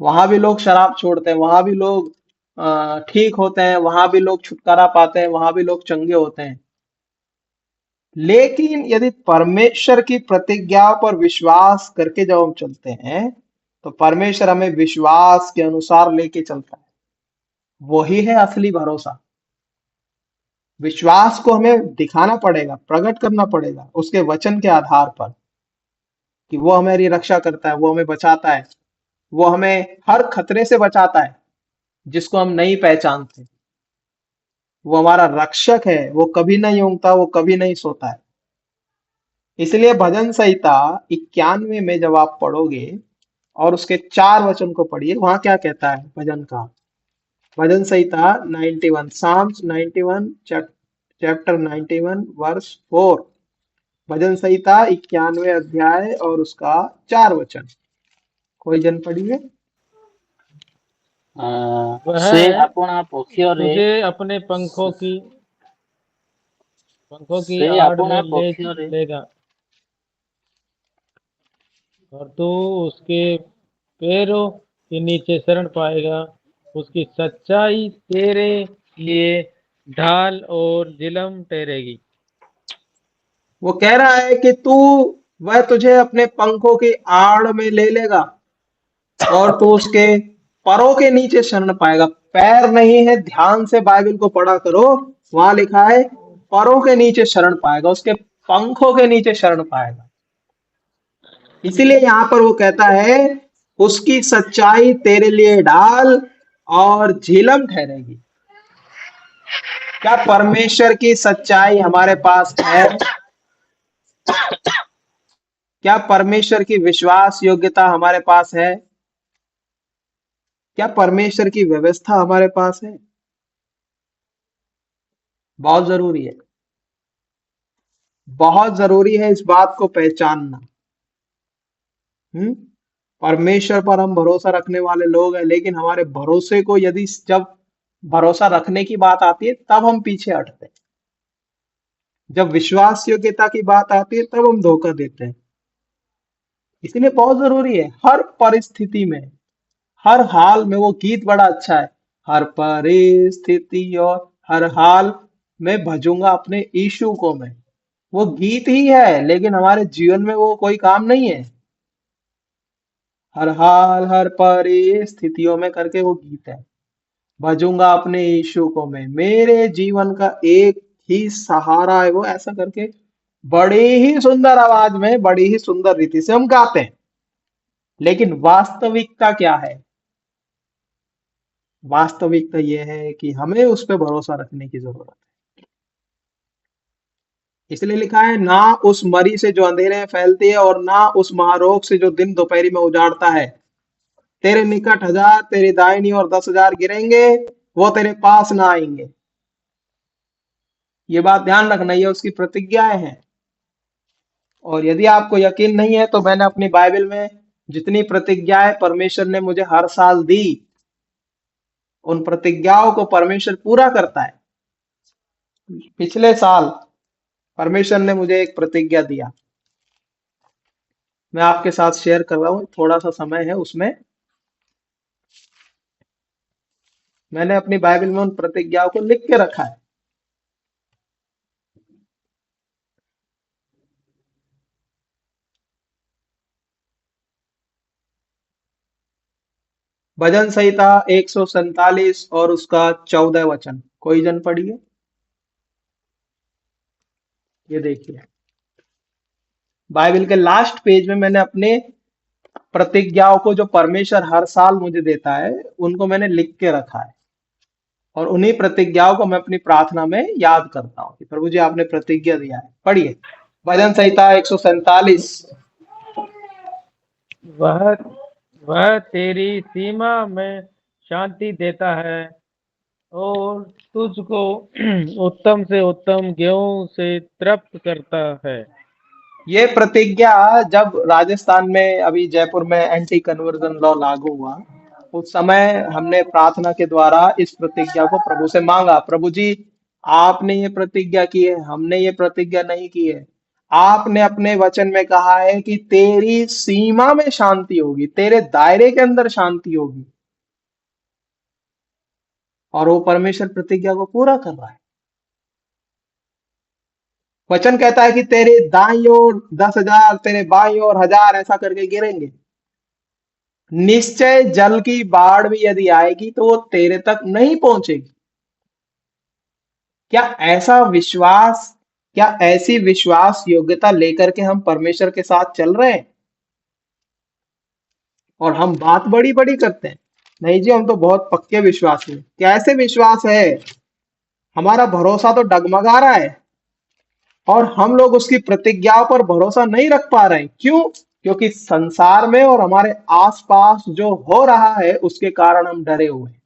वहां भी लोग शराब छोड़ते हैं, वहां भी लोग ठीक होते हैं, वहां भी लोग छुटकारा पाते हैं, वहां भी लोग चंगे होते हैं। लेकिन यदि परमेश्वर की प्रतिज्ञा पर विश्वास करके जब हम चलते हैं, तो परमेश्वर हमें विश्वास के अनुसार लेके चलता है। वही है असली भरोसा। विश्वास को हमें दिखाना पड़ेगा, प्रकट करना पड़ेगा उसके वचन के आधार पर, कि वो हमारी रक्षा करता है, वो हमें बचाता है, वो हमें हर खतरे से बचाता है जिसको हम नहीं पहचानते। वो हमारा रक्षक है, वो कभी नहीं ऊँघता, वो कभी नहीं सोता है। इसलिए भजन संहिता 91 में जब आप पढ़ोगे और उसके 4 वचन को पढ़िए, वहां क्या कहता है भजन का। भजन संहिता 91, साम्स 91, चैप्टर 91 वर्स 4। भजन संहिता 91 अध्याय और उसका 4 वचन, कोई जन पढ़िए। वह से अपना पक्षरे तुझे अपने पंखों की से आड़ अपना में ले पक्षरे लेगा, और तू उसके पैरों के नीचे शरण पाएगा। उसकी सच्चाई तेरे लिए ढाल और झिलम ठहरेगी। वो कह रहा है कि वह तुझे अपने पंखों की आड़ में ले लेगा और तू उसके पैरों के नीचे शरण पाएगा। पैर नहीं है, ध्यान से बाइबल को पढ़ा करो। वहां लिखा है पैरों के नीचे शरण पाएगा, उसके पंखों के नीचे शरण पाएगा। इसीलिए यहाँ पर वो कहता है उसकी सच्चाई तेरे लिए ढाल और झिलम ठहरेगी। क्या परमेश्वर की सच्चाई हमारे पास है? क्या परमेश्वर की विश्वास योग्यता हमारे पास है? क्या परमेश्वर की व्यवस्था हमारे पास है? बहुत जरूरी है, बहुत जरूरी है इस बात को पहचानना। परमेश्वर पर हम भरोसा रखने वाले लोग हैं, लेकिन हमारे भरोसे को यदि जब भरोसा रखने की बात आती है तब हम पीछे हटते हैं। जब विश्वास योग्यता की बात आती है तब हम धोखा देते हैं। इसलिए बहुत जरूरी है हर परिस्थिति में, हर हाल में। वो गीत बड़ा अच्छा है, हर परिस्थिति और हर हाल में भजूंगा अपने यीशु को मैं। वो गीत ही है, लेकिन हमारे जीवन में वो कोई काम नहीं है। हर हाल हर परिस्थितियों में करके वो गीत है, भजूंगा अपने यीशु को मैं, मेरे जीवन का एक ही सहारा है वो, ऐसा करके बड़ी ही सुंदर आवाज में, बड़ी ही सुंदर रीति से हम गाते हैं। लेकिन वास्तविकता क्या है? वास्तविकता यह है कि हमें उस पर भरोसा रखने की जरूरत है। इसलिए लिखा है, ना उस मरी से जो अंधेरे में फैलती है और ना उस महारोग से जो दिन दोपहरी में उजाड़ता है। तेरे निकट 1000 तेरी दाहिनी और 10,000 गिरेंगे, वो तेरे पास ना आएंगे। ये बात ध्यान रखना, ये उसकी प्रतिज्ञाएं हैं। और यदि आपको यकीन नहीं है तो मैंने अपनी बाइबल में जितनी प्रतिज्ञाएं परमेश्वर ने मुझे हर साल दी, उन प्रतिज्ञाओं को परमेश्वर पूरा करता है। पिछले साल परमेश्वर ने मुझे एक प्रतिज्ञा दिया, मैं आपके साथ शेयर कर रहा हूं। थोड़ा सा समय है उसमें, मैंने अपनी बाइबल में उन प्रतिज्ञाओं को लिख के रखा है। भजन संहिता 147 और उसका 14 वचन, कोई जन पढ़िए। ये देखिए, बाइबल के लास्ट पेज में मैंने अपने प्रतिज्ञाओं को, जो परमेश्वर हर साल मुझे देता है, उनको मैंने लिख के रखा है। और उन्हीं प्रतिज्ञाओं को मैं अपनी प्रार्थना में याद करता हूँ कि प्रभु जी आपने प्रतिज्ञा दिया है। पढ़िए भजन संहिता 147। वह तेरी सीमा में शांति देता है और तुझको उत्तम से उत्तम गेहूं से तृप्त करता है। ये प्रतिज्ञा जब राजस्थान में अभी जयपुर में एंटी कन्वर्जन लॉ लागू हुआ, उस समय हमने प्रार्थना के द्वारा इस प्रतिज्ञा को प्रभु से मांगा, प्रभु जी आपने ये प्रतिज्ञा की है, हमने ये प्रतिज्ञा नहीं की है। आपने अपने वचन में कहा है कि तेरी सीमा में शांति होगी, तेरे दायरे के अंदर शांति होगी, और वो परमेश्वर प्रतिज्ञा को पूरा कर रहा है। वचन कहता है कि तेरे दाईं ओर 10,000, तेरे बाईं ओर 1,000 ऐसा करके गिरेंगे, निश्चय जल की बाढ़ भी यदि आएगी तो वो तेरे तक नहीं पहुंचेगी। क्या ऐसा विश्वास, क्या ऐसी विश्वास योग्यता लेकर के हम परमेश्वर के साथ चल रहे हैं? और हम बात बड़ी बड़ी करते हैं, नहीं जी हम तो बहुत पक्के विश्वास हैं। कैसे विश्वास है? हमारा भरोसा तो डगमगा रहा है और हम लोग उसकी प्रतिज्ञाओं पर भरोसा नहीं रख पा रहे हैं। क्यों? क्योंकि संसार में और हमारे आसपास जो हो रहा है उसके कारण हम डरे हुए हैं।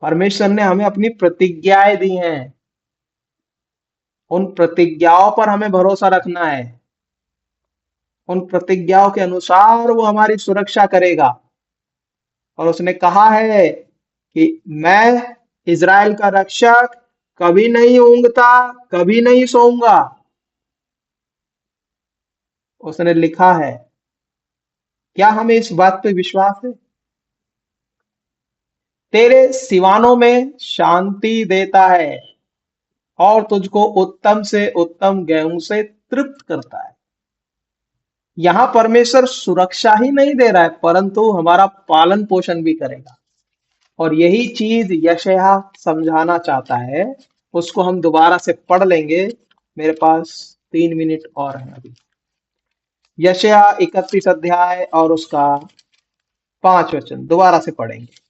परमेश्वर ने हमें अपनी प्रतिज्ञाएं दी हैं, उन प्रतिज्ञाओं पर हमें भरोसा रखना है। उन प्रतिज्ञाओं के अनुसार वो हमारी सुरक्षा करेगा। और उसने कहा है कि मैं इज़राइल का रक्षक कभी नहीं ऊंघता, कभी नहीं सोऊंगा। उसने लिखा है। क्या हमें इस बात पे विश्वास है? तेरे सिवानों में शांति देता है और तुझको उत्तम से उत्तम गेहूं से तृप्त करता है। यहां परमेश्वर सुरक्षा ही नहीं दे रहा है, परंतु हमारा पालन पोषण भी करेगा। और यही चीज यशायाह समझाना चाहता है। उसको हम दोबारा से पढ़ लेंगे। मेरे पास 3 मिनट और है अभी। यशायाह 31 अध्याय और उसका 5 वचन दोबारा से पढ़ेंगे।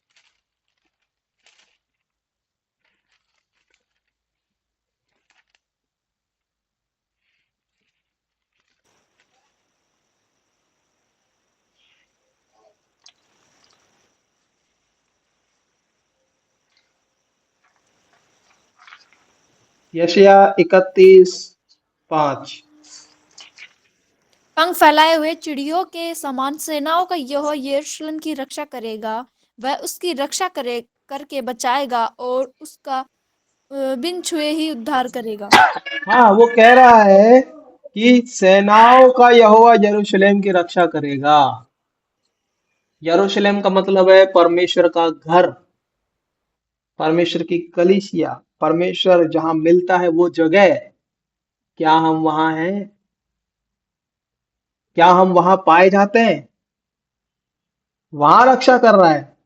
यशायाह 31:5। पंख फैलाए हुए चिड़ियों के समान सेनाओं का यहोवा यरूशलेम की रक्षा करेगा। वह उसकी रक्षा करे करके बचाएगा और उसका बिन छुए ही उद्धार करेगा। हाँ, वो कह रहा है कि सेनाओं का यहोवा यरूशलेम की रक्षा करेगा। यरूशलेम का मतलब है परमेश्वर का घर, परमेश्वर की कलीसिया, परमेश्वर जहां मिलता है वो जगह। क्या हम वहां हैं? क्या हम वहां पाए जाते हैं? वहां रक्षा कर रहा है।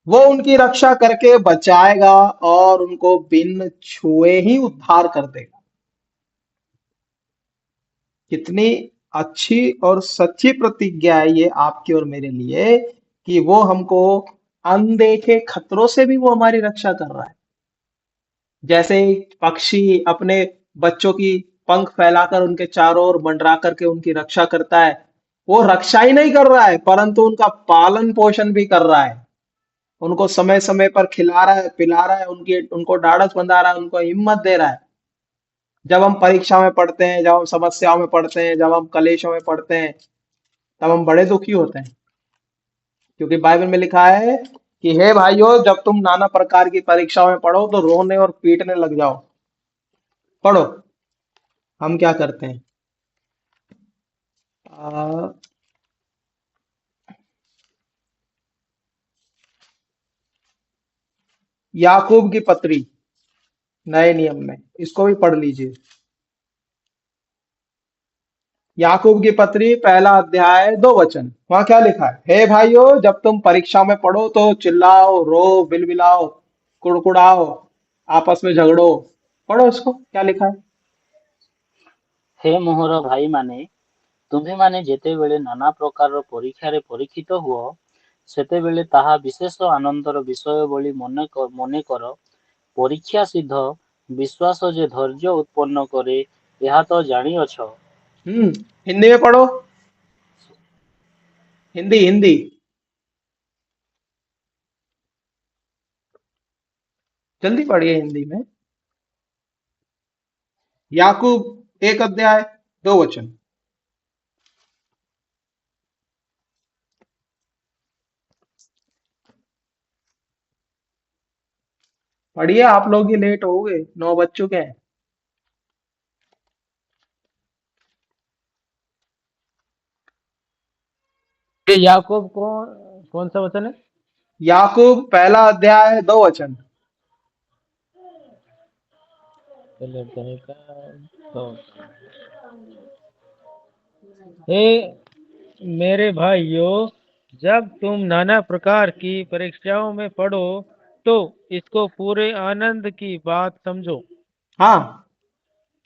वो उनकी रक्षा करके बचाएगा और उनको बिन छुए ही उद्धार कर देगा। कितनी अच्छी और सच्ची प्रतिज्ञा है ये आपके और मेरे लिए, कि वो हमको अनदेखे खतरों से भी वो हमारी रक्षा कर रहा है। जैसे पक्षी अपने बच्चों की पंख फैलाकर उनके चारों ओर मंडरा करके उनकी रक्षा करता है, वो रक्षा ही नहीं कर रहा है परंतु उनका पालन पोषण भी कर रहा है। उनको समय समय पर खिला रहा है, पिला रहा है, उनको ढाढ़स बंधा रहा है, उनको हिम्मत दे रहा है। जब हम परीक्षा में पढ़ते हैं, जब हम समस्याओं में पढ़ते हैं, जब हम कलेशों में पढ़ते हैं, तब हम बड़े दुखी होते हैं। क्योंकि बाइबल में लिखा है कि हे भाइयों, जब तुम नाना प्रकार की परीक्षाओं में पढ़ो तो रोने और पीटने लग जाओ। पढ़ो। हम क्या करते हैं? आ, याकूब की पत्री नए नियम में, इसको भी पढ़ लीजिए। याकूब की पत्री 1 अध्याय 2 वचन। वहां क्या लिखा है? हे भाइयों, जब तुम परीक्षा में पढ़ो तो चिल्लाओ, रो, बिलबिलाओ, कुड़कुड़ाओ, आपस में झगड़ो। पढ़ो इसको, क्या लिखा है। हे मोहर ଭାଇମାନେ, ତୁମ୍ଭେମାନେ ଯେତେବେଳେ ନାନା ପ୍ରକାରର ପରୀକ୍ଷାରେ ପରୀକ୍ଷିତ ହୁଅ, ସେତେବେଳେ ତାହା ବିଶେଷ ଆନନ୍ଦର ବିଷୟ ବୋଲି ମନେ କର। ପରୀକ୍ଷା ସିଦ୍ଧ ବିଶ୍ୱାସ ଯେ ଧୈର୍ଯ୍ୟ ଉତ୍ପନ୍ନ କରେ, ଏହା ତ ଜାଣିଅଛ। हिंदी में पढ़ो। हिंदी हिंदी। जल्दी पढ़िए हिंदी में। याकूब 1 अध्याय 2 वचन। पढ़िए, आप लोग ही लेट हो गए, 9 बज चुके हैं। ये याकूब कौन सा वचन है? याकूब 1 अध्याय 2 वचन। पहले अध्याय का दो। हे मेरे भाइयों, जब तुम नाना प्रकार की परीक्षाओं में पढ़ो तो इसको पूरे आनंद की बात समझो। हाँ,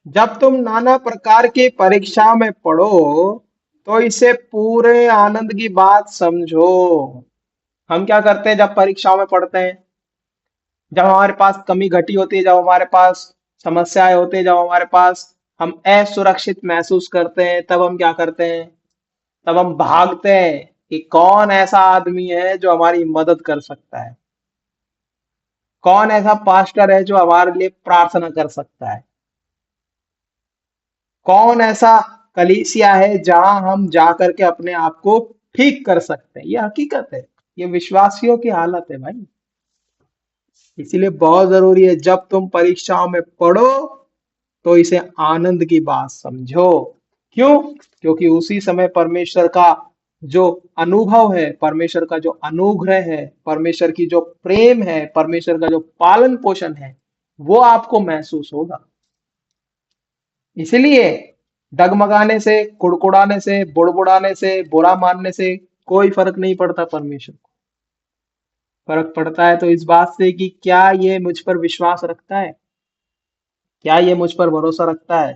जब तुम नाना प्रकार की परीक्षा में पढ़ो तो इसे पूरे आनंद की बात समझो। हम क्या करते हैं जब परीक्षाओं में पढ़ते हैं? जब हमारे पास कमी घटी होती है, जब हमारे पास समस्याएं होती है, जब हमारे पास हम असुरक्षित महसूस करते हैं, तब हम क्या करते हैं? तब हम भागते हैं कि कौन ऐसा आदमी है जो हमारी मदद कर सकता है, कौन ऐसा पास्टर है जो हमारे लिए प्रार्थना कर सकता है, कौन ऐसा कलीसिया है जहां हम जा करके अपने आप को ठीक कर सकते हैं। ये हकीकत है, ये विश्वासियों की हालत है भाई। इसीलिए बहुत जरूरी है जब तुम परीक्षाओं में पढ़ो तो इसे आनंद की बात समझो। क्यों? क्योंकि उसी समय परमेश्वर का जो अनुभव है, परमेश्वर का जो अनुग्रह है, परमेश्वर की जो प्रेम है, परमेश्वर का जो पालन पोषण है, वो आपको महसूस होगा। इसलिए डगमगाने से, कुड़कुड़ाने से, बुड़बुड़ाने से, बुरा मानने से कोई फर्क नहीं पड़ता परमेश्वर को। फर्क पड़ता है तो इस बात से कि क्या ये मुझ पर विश्वास रखता है, क्या ये मुझ पर भरोसा रखता है।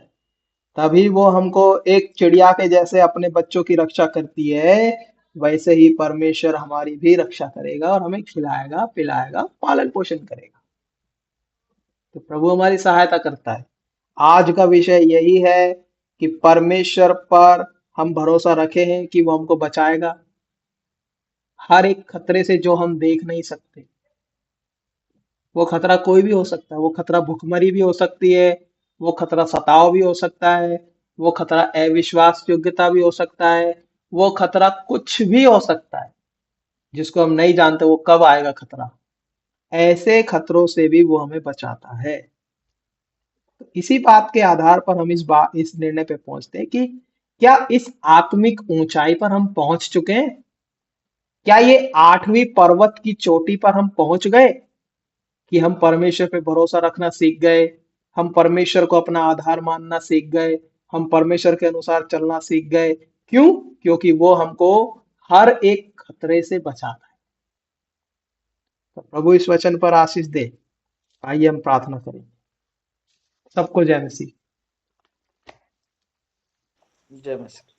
तभी वो हमको एक चिड़िया के जैसे अपने बच्चों की रक्षा करती है, वैसे ही परमेश्वर हमारी भी रक्षा करेगा और हमें खिलाएगा, पिलाएगा, पालन पोषण करेगा। तो प्रभु हमारी सहायता करता है। आज का विषय यही है कि परमेश्वर पर हम भरोसा रखे हैं कि वो हमको बचाएगा हर एक खतरे से जो हम देख नहीं सकते। वो खतरा कोई भी हो सकता है, वो खतरा भुखमरी भी हो सकती है, वो खतरा सताव भी हो सकता है, वो खतरा अविश्वास योग्यता भी हो सकता है, वो खतरा कुछ भी हो सकता है जिसको हम नहीं जानते वो कब आएगा खतरा। ऐसे खतरों से भी वो हमें बचाता है। तो इसी बात के आधार पर हम इस निर्णय पे पहुंचते हैं कि क्या इस आत्मिक ऊंचाई पर हम पहुंच चुके हैं? क्या ये 8वीं पर्वत की चोटी पर हम पहुंच गए कि हम परमेश्वर पे भरोसा रखना सीख गए, हम परमेश्वर को अपना आधार मानना सीख गए, हम परमेश्वर के अनुसार चलना सीख गए? क्यों? क्योंकि वो हमको हर एक खतरे से बचाता है। तो प्रभु इस वचन पर आशीष दे। आइए हम प्रार्थना करें। सबको जय मसीह। जय मसीह।